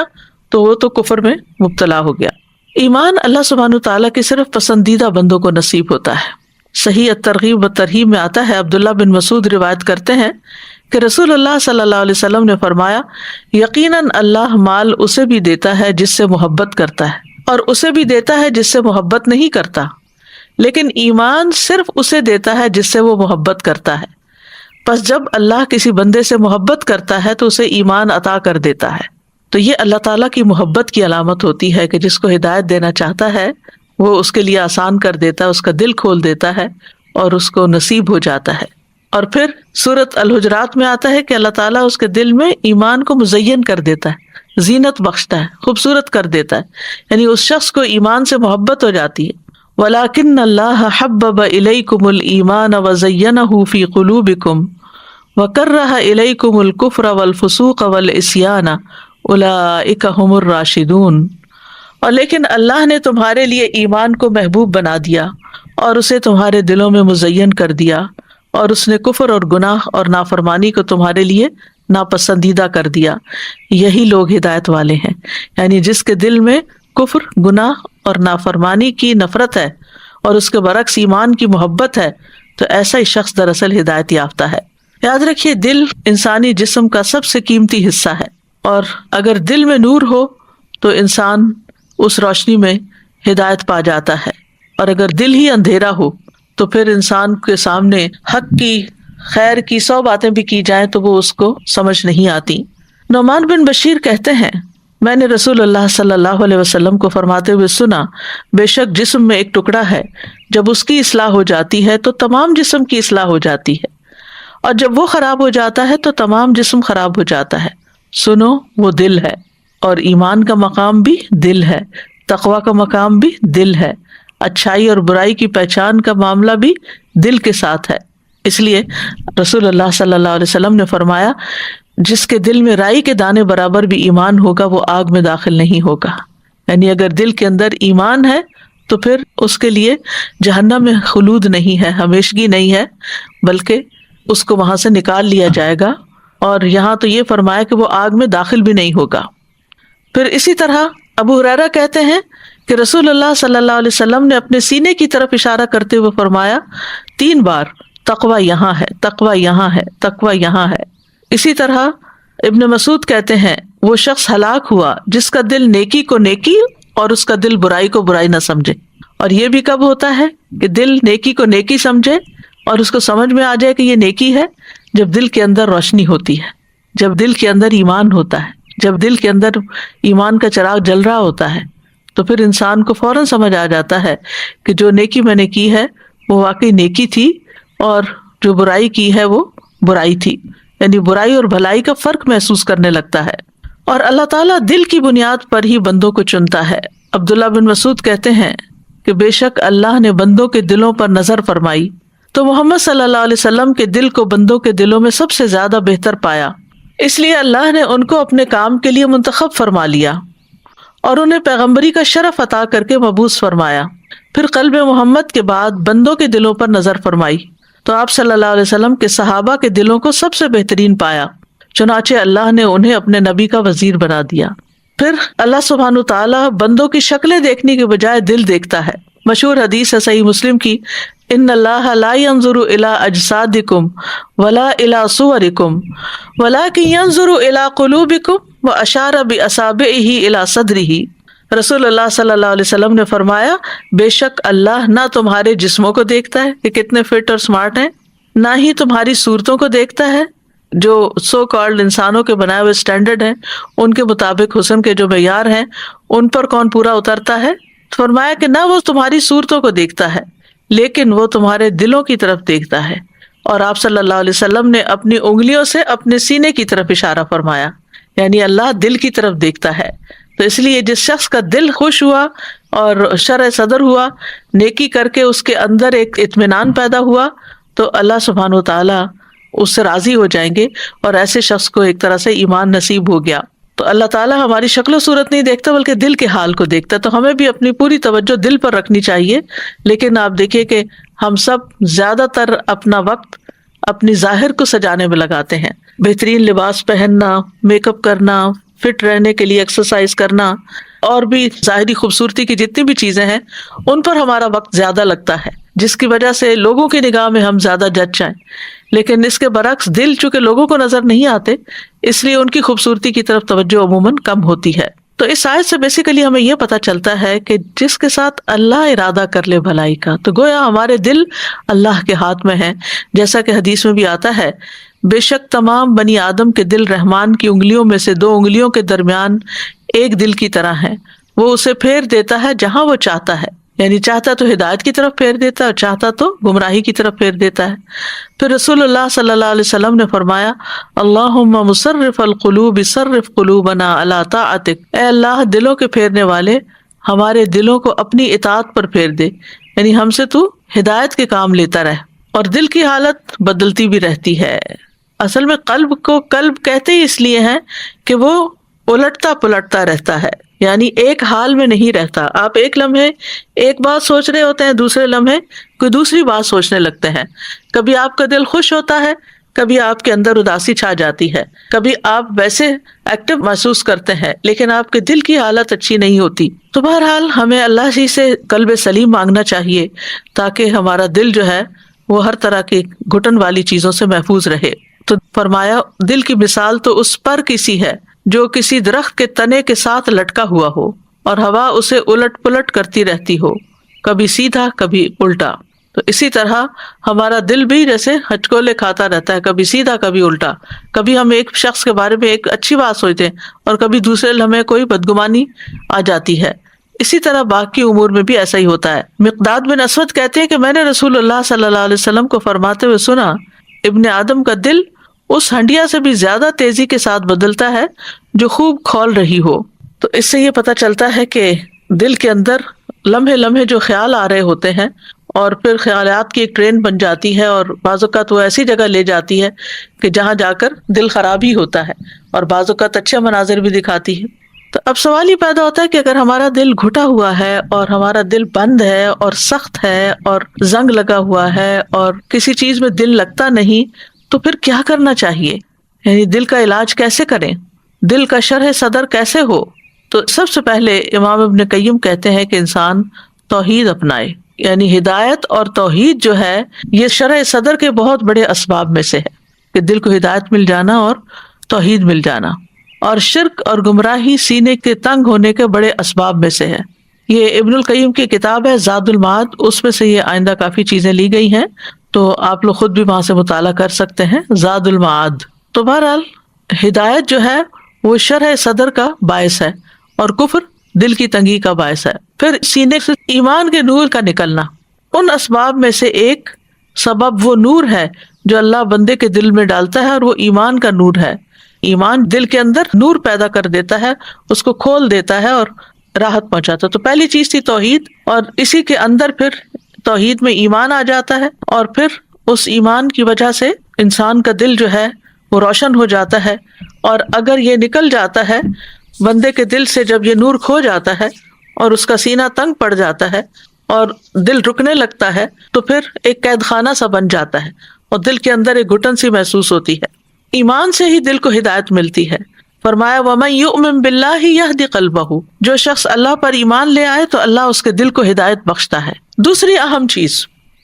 تو وہ تو کفر میں مبتلا ہو گیا۔ ایمان اللہ سبحانہ تعالیٰ کے صرف پسندیدہ بندوں کو نصیب ہوتا ہے۔ صحیح الترغیب و ترہیب میں آتا ہے، عبداللہ بن مسعود روایت کرتے ہیں کہ رسول اللہ صلی اللہ علیہ وسلم نے فرمایا، یقیناً اللہ مال اسے بھی دیتا ہے جس سے محبت کرتا ہے، اور اسے بھی دیتا ہے جس سے محبت نہیں کرتا، لیکن ایمان صرف اسے دیتا ہے جس سے وہ محبت کرتا ہے۔ پس جب اللہ کسی بندے سے محبت کرتا ہے تو اسے ایمان عطا کر دیتا ہے۔ تو یہ اللہ تعالیٰ کی محبت کی علامت ہوتی ہے کہ جس کو ہدایت دینا چاہتا ہے وہ اس کے لیے آسان کر دیتا ہے، اس کا دل کھول دیتا ہے اور اس کو نصیب ہو جاتا ہے۔ اور پھر سورۃ الحجرات میں آتا ہے کہ اللہ تعالیٰ اس کے دل میں ایمان کو مزین کر دیتا ہے، زینت بخشتا ہے، خوبصورت کر دیتا ہے، یعنی اس شخص کو ایمان سے محبت ہو جاتی ہے۔ وَلَكِنَّ اللَّهَ حَبَّبَ إِلَيْكُمُ الْإِيمَانَ وَزَيَّنَهُ فِي قُلُوبِكُمْ وَكَرَّهَ إِلَيْكُمُ الْكُفْرَ وَالْفُسُوقَ وَالْعِصْيَانَ أُولَئِكَ هُمُ الرَّاشِدُونَ۔ اور لیکن اللہ نے تمہارے لیے ایمان کو محبوب بنا دیا اور اسے تمہارے دلوں میں مزین کر دیا، اور اس نے کفر اور گناہ اور نافرمانی کو تمہارے لیے ناپسندیدہ کر دیا، یہی لوگ ہدایت والے ہیں۔ یعنی جس کے دل میں کفر، گناہ اور نافرمانی کی نفرت ہے اور اس کے برعکس ایمان کی محبت ہے تو ایسا ہی شخص دراصل ہدایت یافتہ ہے۔ یاد رکھیے دل انسانی جسم کا سب سے قیمتی حصہ ہے، اور اگر دل میں نور ہو تو انسان اس روشنی میں ہدایت پا جاتا ہے، اور اگر دل ہی اندھیرا ہو تو پھر انسان کے سامنے حق کی، خیر کی 100 باتیں بھی کی جائیں تو وہ اس کو سمجھ نہیں آتی۔ نعمان بن بشیر کہتے ہیں، میں نے رسول اللہ صلی اللہ علیہ وسلم کو فرماتے ہوئے سنا، بے شک جسم میں ایک ٹکڑا ہے، جب اس کی اصلاح ہو جاتی ہے تو تمام جسم کی اصلاح ہو جاتی ہے، اور جب وہ خراب ہو جاتا ہے تو تمام جسم خراب ہو جاتا ہے۔ سنو، وہ دل ہے، اور ایمان کا مقام بھی دل ہے، تقویٰ کا مقام بھی دل ہے، اچھائی اور برائی کی پہچان کا معاملہ بھی دل کے ساتھ ہے۔ اس لیے رسول اللہ صلی اللہ علیہ وسلم نے فرمایا، جس کے دل میں رائی کے دانے برابر بھی ایمان ہوگا وہ آگ میں داخل نہیں ہوگا۔ یعنی اگر دل کے اندر ایمان ہے تو پھر اس کے لیے جہنم میں خلود نہیں ہے، ہمیشگی نہیں ہے، بلکہ اس کو وہاں سے نکال لیا جائے گا، اور یہاں تو یہ فرمایا کہ وہ آگ میں داخل بھی نہیں ہوگا۔ پھر اسی طرح ابو ہریرہ کہتے ہیں کہ رسول اللہ صلی اللہ علیہ وسلم نے اپنے سینے کی طرف اشارہ کرتے ہوئے فرمایا 3 بار، تقویٰ یہاں ہے، تقویٰ یہاں ہے، تقویٰ یہاں ہے۔ اسی طرح ابن مسعود کہتے ہیں، وہ شخص ہلاک ہوا جس کا دل نیکی کو نیکی اور اس کا دل برائی کو برائی نہ سمجھے۔ اور یہ بھی کب ہوتا ہے کہ دل نیکی کو نیکی سمجھے اور اس کو سمجھ میں آ جائے کہ یہ نیکی ہے؟ جب دل کے اندر روشنی ہوتی ہے، جب دل کے اندر ایمان ہوتا ہے، جب دل کے اندر ایمان کا چراغ جل رہا ہوتا ہے تو پھر انسان کو فوراً سمجھ آ جاتا ہے کہ جو نیکی میں نے کی ہے وہ واقعی نیکی تھی، اور جو برائی کی ہے وہ برائی تھی۔ یعنی برائی اور بھلائی کا فرق محسوس کرنے لگتا ہے، اور اللہ تعالیٰ دل کی بنیاد پر ہی بندوں کو چنتا ہے۔ عبداللہ بن مسعود کہتے ہیں کہ بے شک اللہ نے بندوں کے دلوں پر نظر فرمائی تو محمد صلی اللہ علیہ وسلم کے دل کو بندوں کے دلوں میں سب سے زیادہ بہتر پایا، اس لیے اللہ نے ان کو اپنے کام کے لیے منتخب فرما لیا اور انہیں پیغمبری کا شرف عطا کر کے مبعوث فرمایا۔ پھر قلب محمد کے بعد بندوں کے دلوں پر نظر فرمائی تو آپ صلی اللہ علیہ وسلم کے صحابہ کے دلوں کو سب سے بہترین پایا، چنانچہ اللہ نے انہیں اپنے نبی کا وزیر بنا دیا۔ پھر اللہ سبحانہ تعالیٰ بندوں کی شکلیں دیکھنے کے بجائے دل دیکھتا ہے۔ مشہور حدیث ہے صحیح مسلم کی، ان اللہ لا ينظر الى اجسادکم ولا الى صورکم ولکن ينظر الى قلوبکم واشار باصابعہ الى صدرہ۔ رسول اللہ صلی اللہ علیہ وسلم نے فرمایا بے شک اللہ نہ تمہارے جسموں کو دیکھتا ہے کہ کتنے فٹ اور اسمارٹ ہیں، نہ ہی تمہاری صورتوں کو دیکھتا ہے جو سو کالڈ انسانوں کے بنائے ہوئے اسٹینڈرڈ ہیں، ان کے مطابق حسن کے جو معیار ہیں ان پر کون پورا اترتا ہے۔ فرمایا کہ نہ وہ تمہاری صورتوں کو دیکھتا ہے لیکن وہ تمہارے دلوں کی طرف دیکھتا ہے۔ اور آپ صلی اللہ علیہ وسلم نے اپنی انگلیوں سے اپنے سینے کی طرف اشارہ فرمایا، یعنی اللہ دل کی طرف دیکھتا ہے۔ تو اس لیے جس شخص کا دل خوش ہوا اور شرح صدر ہوا، نیکی کر کے اس کے اندر ایک اطمینان پیدا ہوا، تو اللہ سبحانہ وتعالیٰ اس سے راضی ہو جائیں گے، اور ایسے شخص کو ایک طرح سے ایمان نصیب ہو گیا۔ تو اللہ تعالیٰ ہماری شکل و صورت نہیں دیکھتا بلکہ دل کے حال کو دیکھتا، تو ہمیں بھی اپنی پوری توجہ دل پر رکھنی چاہیے۔ لیکن آپ دیکھیے کہ ہم سب زیادہ تر اپنا وقت اپنی ظاہر کو سجانے میں لگاتے ہیں، بہترین لباس پہننا، میک اپ کرنا، فٹ رہنے کے لیے ایکسرسائز کرنا، اور بھی ظاہری خوبصورتی کی جتنی بھی چیزیں ہیں ان پر ہمارا وقت زیادہ لگتا ہے، جس کی وجہ سے لوگوں کی نگاہ میں ہم زیادہ جج جائیں۔ لیکن اس کے برعکس دل چونکہ لوگوں کو نظر نہیں آتے، اس لیے ان کی خوبصورتی کی طرف توجہ عموماً کم ہوتی ہے۔ تو اس آیت سے بیسیکلی ہمیں یہ پتہ چلتا ہے کہ جس کے ساتھ اللہ ارادہ کر لے بھلائی کا، تو گویا ہمارے دل اللہ کے ہاتھ میں ہیں، جیسا کہ حدیث میں بھی آتا ہے بے شک تمام بنی آدم کے دل رحمان کی انگلیوں میں سے 2 انگلیوں کے درمیان ایک دل کی طرح ہیں، وہ اسے پھیر دیتا ہے جہاں وہ چاہتا ہے، یعنی چاہتا تو ہدایت کی طرف پھیر دیتا ہے اور چاہتا تو گمراہی کی طرف پھیر دیتا ہے۔ پھر رسول اللہ صلی اللہ علیہ وسلم نے فرمایا اللہم مصرف القلوب صرف قلوبنا علی طاعتک، اے اللہ دلوں کے پھیرنے والے ہمارے دلوں کو اپنی اطاعت پر پھیر دے، یعنی ہم سے تو ہدایت کے کام لیتا رہ۔ اور دل کی حالت بدلتی بھی رہتی ہے۔ اصل میں قلب کو قلب کہتے ہی اس لیے ہیں کہ وہ الٹتا پلٹتا رہتا ہے، یعنی ایک حال میں نہیں رہتا۔ آپ ایک لمحے ایک بات سوچ رہے ہوتے ہیں، دوسرے لمحے کوئی دوسری بات سوچنے لگتے ہیں۔ کبھی آپ کا دل خوش ہوتا ہے، کبھی آپ کے اندر اداسی چھا جاتی ہے، کبھی آپ ویسے ایکٹیو محسوس کرتے ہیں لیکن آپ کے دل کی حالت اچھی نہیں ہوتی۔ تو بہرحال ہمیں اللہ ہی سے قلب سلیم مانگنا چاہیے تاکہ ہمارا دل جو ہے وہ ہر طرح کی گھٹن والی چیزوں سے محفوظ رہے۔ تو فرمایا دل کی مثال تو اس پر کسی ہے جو کسی درخت کے تنے کے ساتھ لٹکا ہوا ہو اور ہوا اسے الٹ پلٹ کرتی رہتی ہو، کبھی سیدھا کبھی الٹا۔ تو اسی طرح ہمارا دل بھی جیسے ہچکولے کھاتا رہتا ہے، کبھی سیدھا کبھی الٹا۔ کبھی ہم ایک شخص کے بارے میں ایک اچھی بات سوچتے ہیں اور کبھی دوسرے لمحے کوئی بدگمانی آ جاتی ہے۔ اسی طرح باقی امور میں بھی ایسا ہی ہوتا ہے۔ مقداد بن اسود کہتے ہیں کہ میں نے رسول اللہ صلی اللہ علیہ وسلم کو فرماتے ہوئے سنا ابن آدم کا دل اس ہنڈیا سے بھی زیادہ تیزی کے ساتھ بدلتا ہے جو خوب کھول رہی ہو۔ تو اس سے یہ پتہ چلتا ہے کہ دل کے اندر لمحے لمحے جو خیال آ رہے ہوتے ہیں اور پھر خیالات کی ایک ٹرین بن جاتی ہے، اور بعض اوقات وہ ایسی جگہ لے جاتی ہے کہ جہاں جا کر دل خراب ہی ہوتا ہے، اور بعض اوقات اچھے مناظر بھی دکھاتی ہے۔ تو اب سوال یہ پیدا ہوتا ہے کہ اگر ہمارا دل گھٹا ہوا ہے اور ہمارا دل بند ہے اور سخت ہے اور زنگ لگا ہوا ہے اور کسی چیز میں دل لگتا نہیں، تو پھر کیا کرنا چاہیے؟ یعنی دل کا علاج کیسے کریں؟ دل کا شرح صدر کیسے ہو؟ تو سب سے پہلے امام ابن قیم کہتے ہیں کہ انسان توحید اپنائے، یعنی ہدایت اور توحید جو ہے یہ شرح صدر کے بہت بڑے اسباب میں سے ہے کہ دل کو ہدایت مل جانا اور توحید مل جانا، اور شرک اور گمراہی سینے کے تنگ ہونے کے بڑے اسباب میں سے ہے۔ یہ ابن القیم کی کتاب ہے زاد المعاد، اس میں سے یہ آئندہ کافی چیزیں لی گئی ہیں، تو آپ لوگ خود بھی وہاں سے مطالعہ کر سکتے ہیں، زاد المعاد۔ تو بہرحال ہدایت جو ہے وہ شرح صدر کا باعث ہے اور کفر دل کی تنگی کا باعث ہے۔ پھر سینے سے ایمان کے نور کا نکلنا، ان اسباب میں سے ایک سبب وہ نور ہے جو اللہ بندے کے دل میں ڈالتا ہے، اور وہ ایمان کا نور ہے۔ ایمان دل کے اندر نور پیدا کر دیتا ہے، اس کو کھول دیتا ہے اور راحت پہنچاتا ہے۔ تو پہلی چیز تھی توحید، اور اسی کے اندر پھر توحید میں ایمان آ جاتا ہے، اور پھر اس ایمان کی وجہ سے انسان کا دل جو ہے وہ روشن ہو جاتا ہے۔ اور اگر یہ نکل جاتا ہے بندے کے دل سے، جب یہ نور کھو جاتا ہے اور اس کا سینہ تنگ پڑ جاتا ہے اور دل رکنے لگتا ہے، تو پھر ایک قید خانہ سا بن جاتا ہے اور دل کے اندر ایک گھٹن سی محسوس ہوتی ہے۔ ایمان سے ہی دل کو ہدایت ملتی ہے۔ فرمایا وَمَن يُؤْمِن بِاللَّهِ يَهْدِ قَلْبَهُ، جو شخص اللہ پر ایمان لے آئے تو اللہ اس کے دل کو ہدایت بخشتا ہے۔ دوسری اہم چیز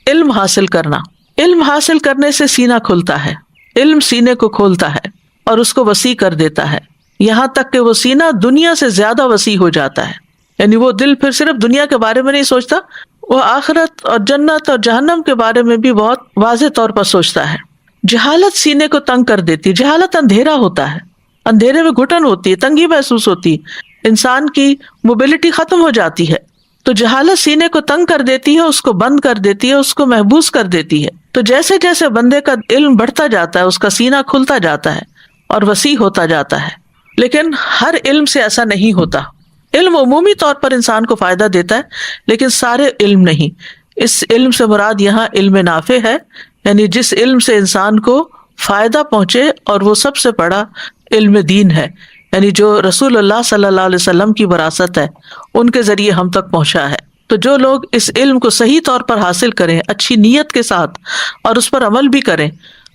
علم حاصل کرنا۔ علم حاصل کرنے سے سینہ کھلتا ہے، علم سینے کو کھولتا ہے اور اس کو وسیع کر دیتا ہے، یہاں تک کہ وہ سینہ دنیا سے زیادہ وسیع ہو جاتا ہے۔ یعنی وہ دل پھر صرف دنیا کے بارے میں نہیں سوچتا، وہ آخرت اور جنت اور جہنم کے بارے میں بھی بہت واضح طور پر سوچتا ہے۔ جہالت سینے کو تنگ کر دیتی، جہالت اندھیرا ہوتا ہے، اندھیرے میں گھٹن ہوتی ہے، تنگی محسوس ہوتی ہے، انسان کی موبلٹی ختم ہو جاتی ہے۔ تو جہالت سینے کو تنگ کر دیتی ہے، اس کو بند کر دیتی ہے، اس کو محبوس کر دیتی ہے۔ تو جیسے جیسے بندے کا علم بڑھتا جاتا ہے، اس کا سینہ کھلتا جاتا ہے اور وسیع ہوتا جاتا ہے۔ لیکن ہر علم سے ایسا نہیں ہوتا۔ علم عمومی طور پر انسان کو فائدہ دیتا ہے، لیکن سارے علم نہیں۔ اس علم سے مراد یہاں علم نافع ہے، یعنی جس علم سے انسان کو فائدہ پہنچے، اور وہ سب سے بڑا علم دین ہے، یعنی جو رسول اللہ صلی اللہ علیہ وسلم کی وراثت ہے، ان کے ذریعے ہم تک پہنچا ہے۔ تو جو لوگ اس علم کو صحیح طور پر حاصل کریں، اچھی نیت کے ساتھ، اور اس پر عمل بھی کریں،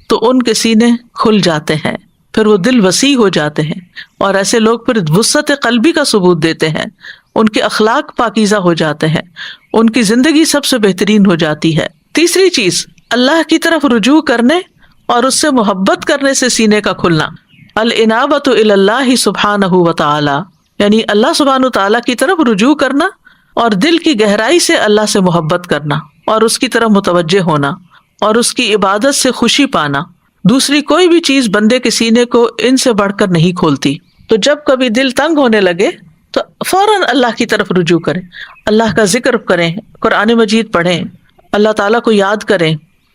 تو ان کے سینے کھل جاتے ہیں، پھر وہ دل وسیع ہو جاتے ہیں، اور ایسے لوگ پھر وسعت قلبی کا ثبوت دیتے ہیں، ان کے اخلاق پاکیزہ ہو جاتے ہیں، ان کی زندگی سب سے بہترین ہو جاتی ہے۔ تیسری چیز، اللہ کی طرف رجوع کرنے اور اس سے محبت کرنے سے سینے کا کھلنا۔ الانابۃ الی اللہ سبحانہ وتعالی، یعنی اللہ سبحانہ وتعالی کی طرف رجوع کرنا اور دل کی گہرائی سے اللہ سے محبت کرنا اور اس کی طرف متوجہ ہونا اور اس کی عبادت سے خوشی پانا۔ دوسری کوئی بھی چیز بندے کے سینے کو ان سے بڑھ کر نہیں کھولتی۔ تو جب کبھی دل تنگ ہونے لگے تو فوراً اللہ کی طرف رجوع کریں، اللہ کا ذکر کریں، قرآن مجید پڑھیں، اللہ تعالیٰ کو یاد کریں،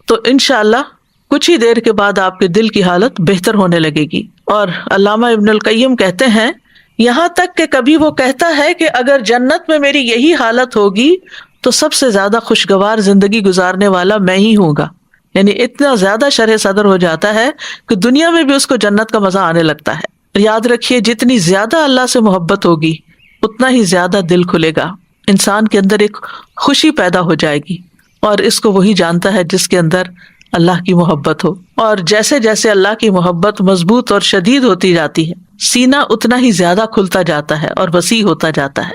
تو انشاءاللہ کچھ ہی دیر کے بعد آپ کے دل کی حالت بہتر ہونے لگے گی۔ اور علامہ ابن القیم کہتے ہیں، یہاں تک کہ کبھی وہ کہتا ہے کہ اگر جنت میں میری یہی حالت ہوگی تو سب سے زیادہ خوشگوار زندگی گزارنے والا میں ہی ہوں گا۔ یعنی اتنا زیادہ شرح صدر ہو جاتا ہے کہ دنیا میں بھی اس کو جنت کا مزہ آنے لگتا ہے۔ یاد رکھیے، جتنی زیادہ اللہ سے محبت ہوگی اتنا ہی زیادہ دل کھلے گا، انسان کے اندر ایک خوشی پیدا ہو جائے گی، اور اس کو وہی جانتا ہے جس کے اندر اللہ کی محبت ہو۔ اور جیسے جیسے اللہ کی محبت مضبوط اور شدید ہوتی جاتی ہے، سینہ اتنا ہی زیادہ کھلتا جاتا ہے اور وسیع ہوتا جاتا ہے،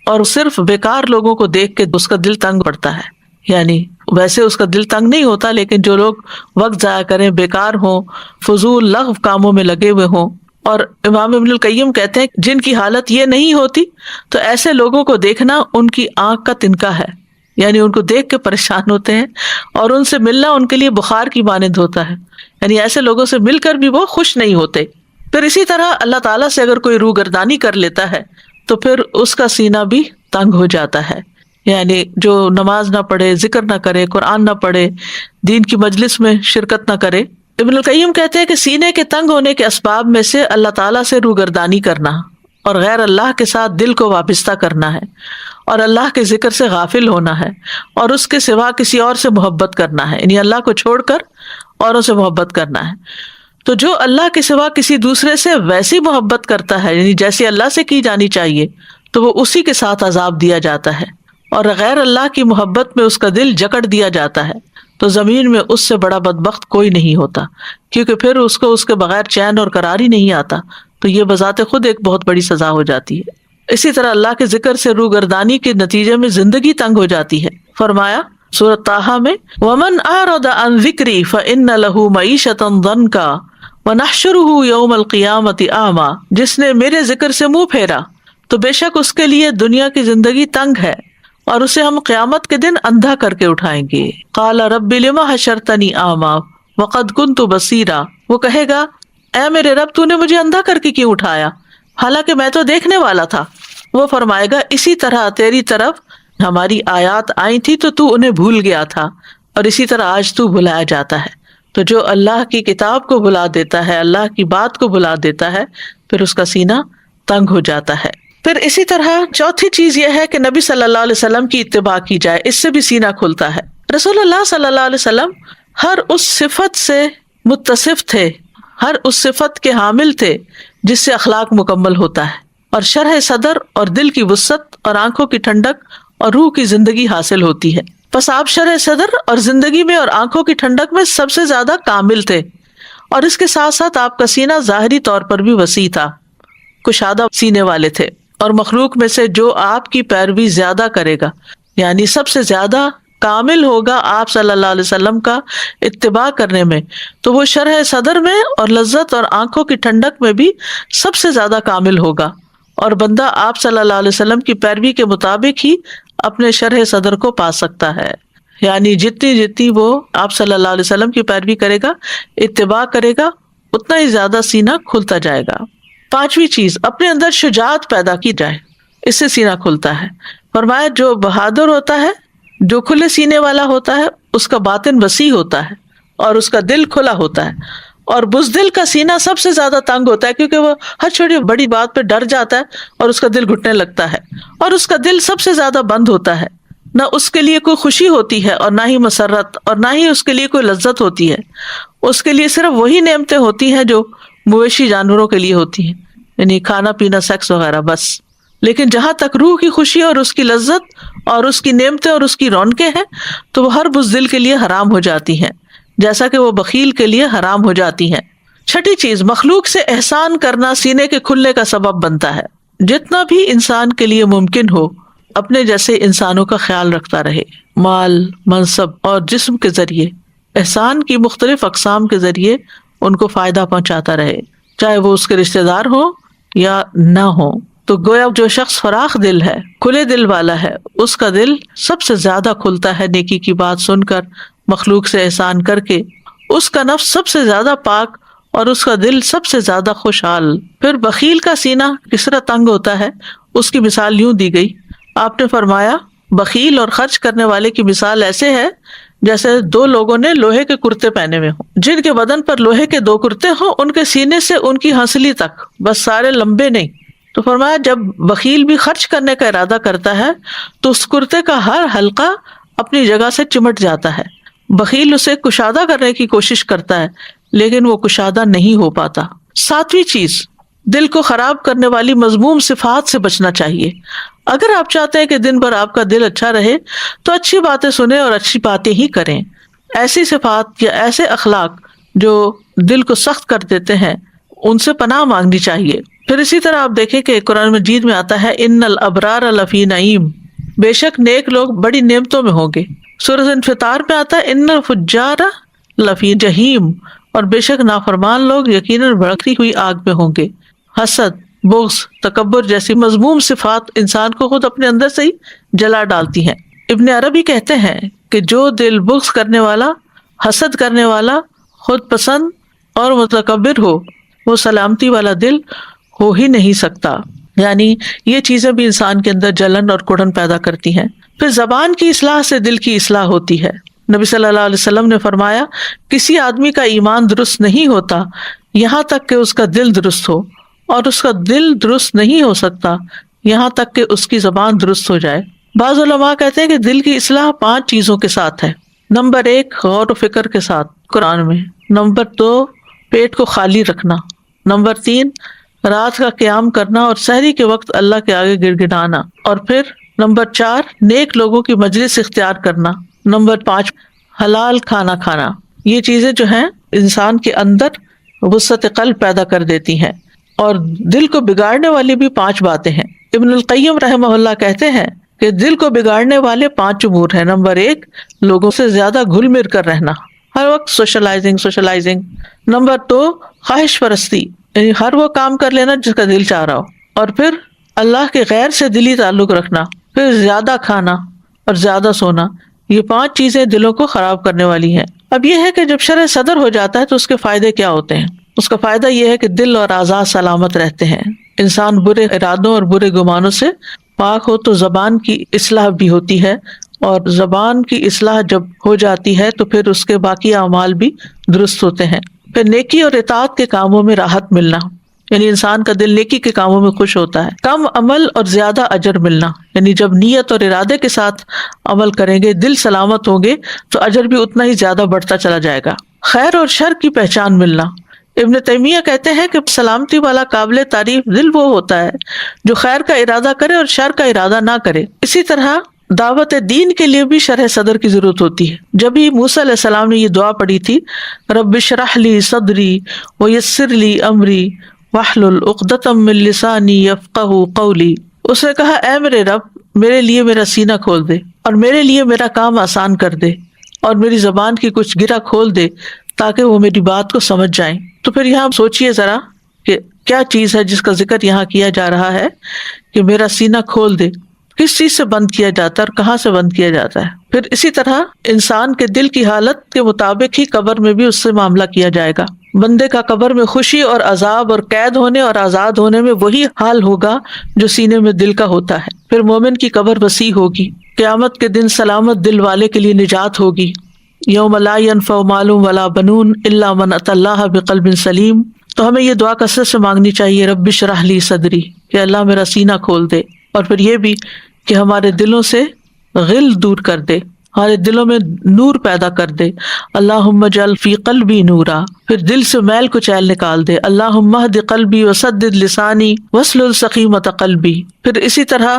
اور صرف بیکار لوگوں کو دیکھ کے اس کا دل تنگ پڑتا ہے۔ یعنی ویسے اس کا دل تنگ نہیں ہوتا، لیکن جو لوگ وقت ضائع کریں، بیکار ہوں، فضول لغو کاموں میں لگے ہوئے ہوں۔ اور امام ابن القیم کہتے ہیں جن کی حالت یہ نہیں ہوتی تو ایسے لوگوں کو دیکھنا ان کی آنکھ کا تنکا ہے، یعنی ان کو دیکھ کے پریشان ہوتے ہیں، اور ان سے ملنا ان کے لیے بخار کی مانند ہوتا ہے، یعنی ایسے لوگوں سے مل کر بھی وہ خوش نہیں ہوتے۔ پھر اسی طرح اللہ تعالیٰ سے اگر کوئی روگردانی کر لیتا ہے تو پھر اس کا سینہ بھی تنگ ہو جاتا ہے، یعنی جو نماز نہ پڑھے، ذکر نہ کرے، قرآن نہ پڑھے، دین کی مجلس میں شرکت نہ کرے۔ ابن القیم کہتے ہیں کہ سینے کے تنگ ہونے کے اسباب میں سے اللہ تعالیٰ سے روگردانی کرنا اور غیر اللہ کے ساتھ دل کو وابستہ کرنا ہے، اور اللہ کے ذکر سے غافل ہونا ہے، اور اس کے سوا کسی اور سے محبت کرنا ہے، یعنی اللہ کو چھوڑ کر اوروں سے محبت کرنا ہے۔ تو جو اللہ کے سوا کسی دوسرے سے ویسی محبت کرتا ہے، یعنی جیسی اللہ سے کی جانی چاہیے، تو وہ اسی کے ساتھ عذاب دیا جاتا ہے، اور غیر اللہ کی محبت میں اس کا دل جکڑ دیا جاتا ہے۔ تو زمین میں اس سے بڑا بدبخت کوئی نہیں ہوتا، کیونکہ پھر اس کو اس کے بغیر چین اور قرار ہی نہیں آتا، تو یہ بذات خود ایک بہت بڑی سزا ہو جاتی ہے۔ اسی طرح اللہ کے ذکر سے روگردانی کے نتیجے میں زندگی تنگ ہو جاتی ہے۔ فرمایا سورۃ طٰہٰ میں، وَمَنْ أَعْرَضَ عَنْ ذِكْرِي فَإِنَّ لَهُ مَعِيشَةً ضَنْكًا وَنَحْشُرُهُ يَوْمَ الْقِيَامَةِ أَعْمَىٰ، جس نے میرے ذکر سے منہ پھیرا تو بے شک اس کے لیے دنیا کی زندگی تنگ ہے، اور اسے ہم قیامت کے دن اندھا کر کے اٹھائیں گے۔ قال رب لم حشرتنی اعمیٰ وقد كنت بصیرا، وہ کہے گا اے میرے رب تو نے مجھے اندھا کر کے کیوں اٹھایا، حالانکہ میں تو دیکھنے والا تھا۔ وہ فرمائے گا اسی طرح تیری طرف ہماری آیات آئی تھی تو انہیں بھول گیا تھا، اور اسی طرح آج تو بھلایا جاتا ہے۔ تو جو اللہ کی کتاب کو بھلا دیتا ہے، اللہ کی بات کو بھلا دیتا ہے، پھر اس کا سینہ تنگ ہو جاتا ہے۔ پھر اسی طرح چوتھی چیز یہ ہے کہ نبی صلی اللہ علیہ وسلم کی اتباع کی جائے، اس سے بھی سینہ کھلتا ہے۔ رسول اللہ صلی اللہ علیہ وسلم ہر اس صفت سے متصف تھے، ہر اس صفت کے حامل تھے جس سے اخلاق مکمل ہوتا ہے، اور شرح صدر اور دل کی وسعت اور آنکھوں کی ٹھنڈک اور روح کی زندگی حاصل ہوتی ہے۔ بس آپ شرح صدر اور زندگی میں اور آنکھوں کی ٹھنڈک میں سب سے زیادہ کامل تھے، اور اس کے ساتھ ساتھ آپ کا سینہ ظاہری طور پر بھی وسیع تھا، کشادہ سینے والے تھے، اور مخلوق میں سے جو آپ کی پیروی زیادہ کرے گا، یعنی سب سے زیادہ کامل ہوگا آپ صلی اللہ علیہ وسلم کا اتباع کرنے میں، تو وہ شرح صدر میں اور لذت اور آنکھوں کی ٹھنڈک میں بھی سب سے زیادہ کامل ہوگا، اور بندہ آپ صلی اللہ علیہ وسلم کی پیروی کے مطابق ہی اپنے شرح صدر کو پا سکتا ہے. یعنی جتنی وہ آپ صلی اللہ علیہ وسلم کی پیروی کرے گا، اتباع کرے گا، اتنا ہی زیادہ سینہ کھلتا جائے گا. پانچویں چیز، اپنے اندر شجاعت پیدا کی جائے، اس سے سینہ کھلتا ہے. فرمایا جو بہادر ہوتا ہے، جو کھلے سینے والا ہوتا ہے، اس کا باطن وسیع ہوتا ہے اور اس کا دل کھلا ہوتا ہے. اور بزدل کا سینہ سب سے زیادہ تنگ ہوتا ہے، کیونکہ وہ ہر چھوٹی بڑی بات پہ ڈر جاتا ہے اور اس کا دل گھٹنے لگتا ہے. اور اس کا دل سب سے زیادہ بند ہوتا ہے، نہ اس کے لیے کوئی خوشی ہوتی ہے اور نہ ہی مسرت، اور نہ ہی اس کے لیے کوئی لذت ہوتی ہے. اس کے لیے صرف وہی نعمتیں ہوتی ہیں جو مویشی جانوروں کے لیے ہوتی ہیں، یعنی کھانا پینا، سیکس وغیرہ، بس. لیکن جہاں تک روح کی خوشی اور اس کی لذت اور اس کی نعمتیں اور اس کی رونقیں ہیں، تو وہ ہر بزدل کے لیے حرام ہو جاتی ہیں، جیسا کہ وہ بخیل کے لیے حرام ہو جاتی ہیں. چھٹی چیز، مخلوق سے احسان کرنا سینے کے کھلنے کا سبب بنتا ہے. جتنا بھی انسان کے لیے ممکن ہو اپنے جیسے انسانوں کا خیال رکھتا رہے، مال، منصب اور جسم کے ذریعے، احسان کی مختلف اقسام کے ذریعے ان کو فائدہ پہنچاتا رہے، چاہے وہ اس کے رشتے دار ہوں یا نہ ہوں. تو گویا جو شخص فراخ دل ہے، کھلے دل والا ہے، اس کا دل سب سے زیادہ کھلتا ہے نیکی کی بات سن کر، مخلوق سے احسان کر کے. اس کا نفس سب سے زیادہ پاک اور اس کا دل سب سے زیادہ خوشحال. پھر بخیل کا سینہ کس طرح تنگ ہوتا ہے، اس کی مثال یوں دی گئی. آپ نے فرمایا بخیل اور خرچ کرنے والے کی مثال ایسے ہے جیسے دو لوگوں نے لوہے کے کرتے پہنے ہوئے ہوں. جن کے بدن پر لوہے کے دو کرتے ہوں، ان کے سینے سے ان کی ہنسلی تک، بس سارے لمبے نہیں. تو فرمایا جب بخیل بھی خرچ کرنے کا ارادہ کرتا ہے تو اس کرتے کا ہر حلقہ اپنی جگہ سے چمٹ جاتا ہے. بخیل اسے کشادہ کرنے کی کوشش کرتا ہے لیکن وہ کشادہ نہیں ہو پاتا. ساتویں چیز، دل کو خراب کرنے والی مذموم صفات سے بچنا چاہیے. اگر آپ چاہتے ہیں کہ دن بھر آپ کا دل اچھا رہے تو اچھی باتیں سنیں اور اچھی باتیں ہی کریں. ایسی صفات یا ایسے اخلاق جو دل کو سخت کر دیتے ہیں، ان سے پناہ مانگنی چاہیے. پھر اسی طرح آپ دیکھیں کہ قرآن مجید میں آتا ہے ان الابرار لفی نعیم، بے شک نیک لوگ بڑی نعمتوں میں ہوں گے. سورۃ انفطار میں آتا ہے ان الفجار لفی جہیم، اور بے شک نافرمان لوگ یقیناً بھڑکتی ہوئی آگ میں ہوں گے. حسد، بغض، تکبر جیسی مذموم صفات انسان کو خود اپنے اندر سے ہی جلا ڈالتی ہیں. ابن عربی کہتے ہیں کہ جو دل بغض کرنے والا، حسد کرنے والا، خود پسند اور متکبر ہو، وہ سلامتی والا دل ہو ہی نہیں سکتا. یعنی یہ چیزیں بھی انسان کے اندر جلن اور کڑن پیدا کرتی ہیں. پھر زبان کی اصلاح سے دل کی اصلاح ہوتی ہے. نبی صلی اللہ علیہ وسلم نے فرمایا کسی آدمی کا ایمان درست نہیں ہوتا یہاں تک کہ اس کا دل درست ہو، اور اس کا دل درست نہیں ہو سکتا یہاں تک کہ اس کی زبان درست ہو جائے. بعض علماء کہتے ہیں کہ دل کی اصلاح 5 چیزوں کے ساتھ ہے. نمبر 1، غور و فکر کے ساتھ قرآن میں. نمبر 2، پیٹ کو خالی رکھنا. نمبر 3، رات کا قیام کرنا اور سحری کے وقت اللہ کے آگے گڑ گڑانا. اور پھر نمبر 4، نیک لوگوں کی مجلس اختیار کرنا. نمبر 5، حلال کھانا کھانا. یہ چیزیں جو ہیں انسان کے اندر وسعت قلب پیدا کر دیتی ہیں. اور دل کو بگاڑنے والی بھی 5 باتیں ہیں. ابن القیم رحمہ اللہ کہتے ہیں کہ دل کو بگاڑنے والے 5 امور ہیں. نمبر 1، لوگوں سے زیادہ گھل مل کر رہنا، ہر وقت سوشلائزنگ. نمبر 2، خواہش پرستی، یعنی ہر وہ کام کر لینا جس کا دل چاہ رہا ہو. اور پھر اللہ کے غیر سے دلی تعلق رکھنا. پھر زیادہ کھانا اور زیادہ سونا. یہ 5 چیزیں دلوں کو خراب کرنے والی ہیں. اب یہ ہے کہ جب شرح صدر ہو جاتا ہے تو اس کے فائدے کیا ہوتے ہیں؟ اس کا فائدہ یہ ہے کہ دل اور اعضاء سلامت رہتے ہیں. انسان برے ارادوں اور برے گمانوں سے پاک ہو تو زبان کی اصلاح بھی ہوتی ہے، اور زبان کی اصلاح جب ہو جاتی ہے تو پھر اس کے باقی اعمال بھی درست ہوتے ہیں. پھر نیکی اور اطاعت کے کاموں میں راحت ملنا، یعنی انسان کا دل نیکی کے کاموں میں خوش ہوتا ہے. کم عمل اور زیادہ اجر ملنا، یعنی جب نیت اور ارادے کے ساتھ عمل کریں گے، دل سلامت ہوں گے تو اجر بھی اتنا ہی زیادہ بڑھتا چلا جائے گا. خیر اور شر کی پہچان ملنا. ابن تیمیہ کہتے ہیں کہ سلامتی والا قابل تعریف دل وہ ہوتا ہے جو خیر کا ارادہ کرے اور شر کا ارادہ نہ کرے. اسی طرح دعوت دین کے لیے بھی شرح صدر کی ضرورت ہوتی ہے. جب ہی موسیٰ علیہ السلام نے یہ دعا پڑھی تھی، رب اشرح لی صدری ویسر لی امری واحلل عقدۃ من لسانی یفقہوا قولی، اس نے کہا اے میرے رب، میرے لیے میرا سینہ کھول دے اور میرے لیے میرا کام آسان کر دے اور میری زبان کی کچھ گرہ کھول دے تاکہ وہ میری بات کو سمجھ جائیں. تو پھر یہاں سوچئے ذرا کہ کیا چیز ہے جس کا ذکر یہاں کیا جا رہا ہے کہ میرا سینہ کھول دے، کس چیز سے بند کیا جاتا ہے اور کہاں سے بند کیا جاتا ہے. پھر اسی طرح انسان کے دل کی حالت کے مطابق ہی قبر میں بھی اس سے معاملہ کیا جائے گا. بندے کا قبر میں خوشی اور عذاب اور قید ہونے اور آزاد ہونے میں وہی حال ہوگا جو سینے میں دل کا ہوتا ہے. پھر مومن کی قبر وسیع ہوگی. قیامت کے دن سلامت دل والے کے لیے نجات ہوگی. یوم لا ينفع مال ولا بنون الا من اتى الله بقلب سلیم. تو ہمیں یہ دعا کثرت سے مانگنی چاہیے، رب اشرح لی صدری، کہ اللہ میرا سینہ کھول دے. اور پھر یہ بھی کہ ہمارے دلوں سے غل دور کر دے، ہمارے دلوں میں نور پیدا کر دے. اللہم اجعل فی قلبی نورا، پھر دل سے میل کچیل نکال دے. اللہم اہد قلبی وسدد لسانی واسلل سقیمۃ قلبی. پھر اسی طرح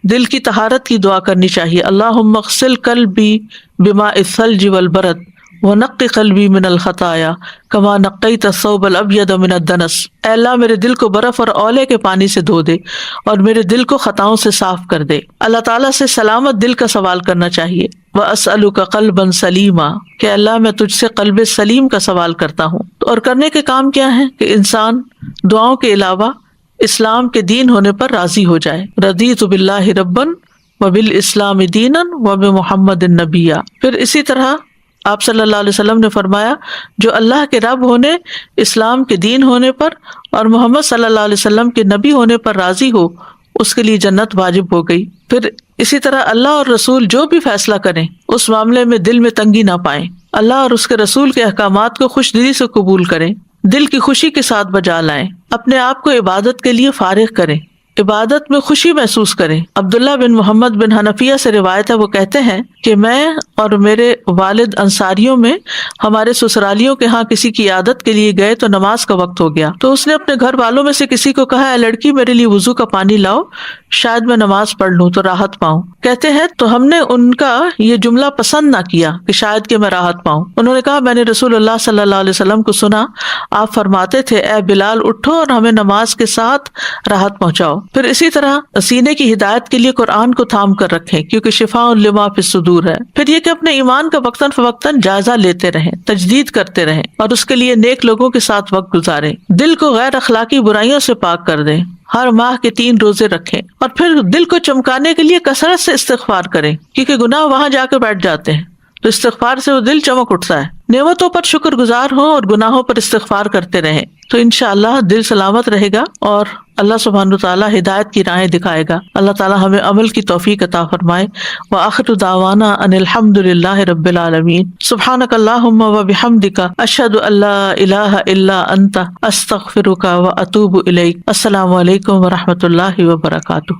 دل کی طہارت کی دعا کرنی چاہیے. اللہم اغسل قلبی بماء الثلج والبرد ونقی قلبی من الخطایا کما نقیت الثوب الابیض من الدنس. اے اللہ میرے دل کو برف اور اولے کے پانی سے دھو دے اور میرے دل کو خطاؤں سے صاف کر دے. اللہ تعالیٰ سے سلامت دل کا سوال کرنا چاہیے. وَأَسْأَلُكَ قَلْبًا سَلِيمًا، کہ اللہ میں تجھ سے قلب سلیم کا سوال کرتا ہوں. اور کرنے کے کام کیا ہیں کہ انسان دعاؤں کے علاوہ اسلام کے دین ہونے پر راضی ہو جائے. رضیت باللہ ربًا وبالاسلام دینا وبمحمد نبیا. پھر اسی طرح آپ صلی اللہ علیہ وسلم نے فرمایا جو اللہ کے رب ہونے، اسلام کے دین ہونے پر اور محمد صلی اللہ علیہ وسلم کے نبی ہونے پر راضی ہو، اس کے لیے جنت واجب ہو گئی. پھر اسی طرح اللہ اور رسول جو بھی فیصلہ کریں اس معاملے میں دل میں تنگی نہ پائیں. اللہ اور اس کے رسول کے احکامات کو خوش دلی سے قبول کریں، دل کی خوشی کے ساتھ بجا لائیں، اپنے آپ کو عبادت کے لیے فارغ کریں، عبادت میں خوشی محسوس کریں. عبداللہ بن محمد بن حنفیہ سے روایت ہے، وہ کہتے ہیں کہ میں اور میرے والد انصاریوں میں ہمارے سسرالیوں کے ہاں کسی کی عیادت کے لیے گئے تو نماز کا وقت ہو گیا، تو اس نے اپنے گھر والوں میں سے کسی کو کہا، اے لڑکی میرے لیے وضو کا پانی لاؤ، شاید میں نماز پڑھ لوں تو راحت پاؤں. کہتے ہیں تو ہم نے ان کا یہ جملہ پسند نہ کیا کہ شاید کہ میں راحت پاؤں. انہوں نے کہا میں نے رسول اللہ صلی اللہ علیہ وسلم کو سنا، آپ فرماتے تھے اے بلال اٹھو اور ہمیں نماز کے ساتھ راحت پہنچاؤ. پھر اسی طرح سینے کی ہدایت کے لیے قرآن کو تھام کر رکھیں کیونکہ شفاء لما فی الصدور ہے. پھر یہ کہ اپنے ایمان کا وقتاً فوقتاً جائزہ لیتے رہیں، تجدید کرتے رہیں اور اس کے لیے نیک لوگوں کے ساتھ وقت گزاریں. دل کو غیر اخلاقی برائیوں سے پاک کر دیں. ہر ماہ کے 3 روزے رکھیں اور پھر دل کو چمکانے کے لیے کثرت سے استغفار کریں کیونکہ گناہ وہاں جا کے بیٹھ جاتے ہیں، تو استغفار سے وہ دل چمک اٹھتا ہے. نعمتوں پر شکر گزار ہوں اور گناہوں پر استغفار کرتے رہیں تو انشاءاللہ دل سلامت رہے گا اور اللہ سبحانہ وتعالیٰ ہدایت کی راہیں دکھائے گا. اللہ تعالیٰ ہمیں عمل کی توفیق عطا فرمائے. وآخر دعوانا ان الحمد للہ رب العالمین. سبحانک اللہم وبحمدک اشہد ان لا الہ الا انت استغفرک واتوب الیک. السلام علیکم ورحمۃ اللہ وبرکاتہ.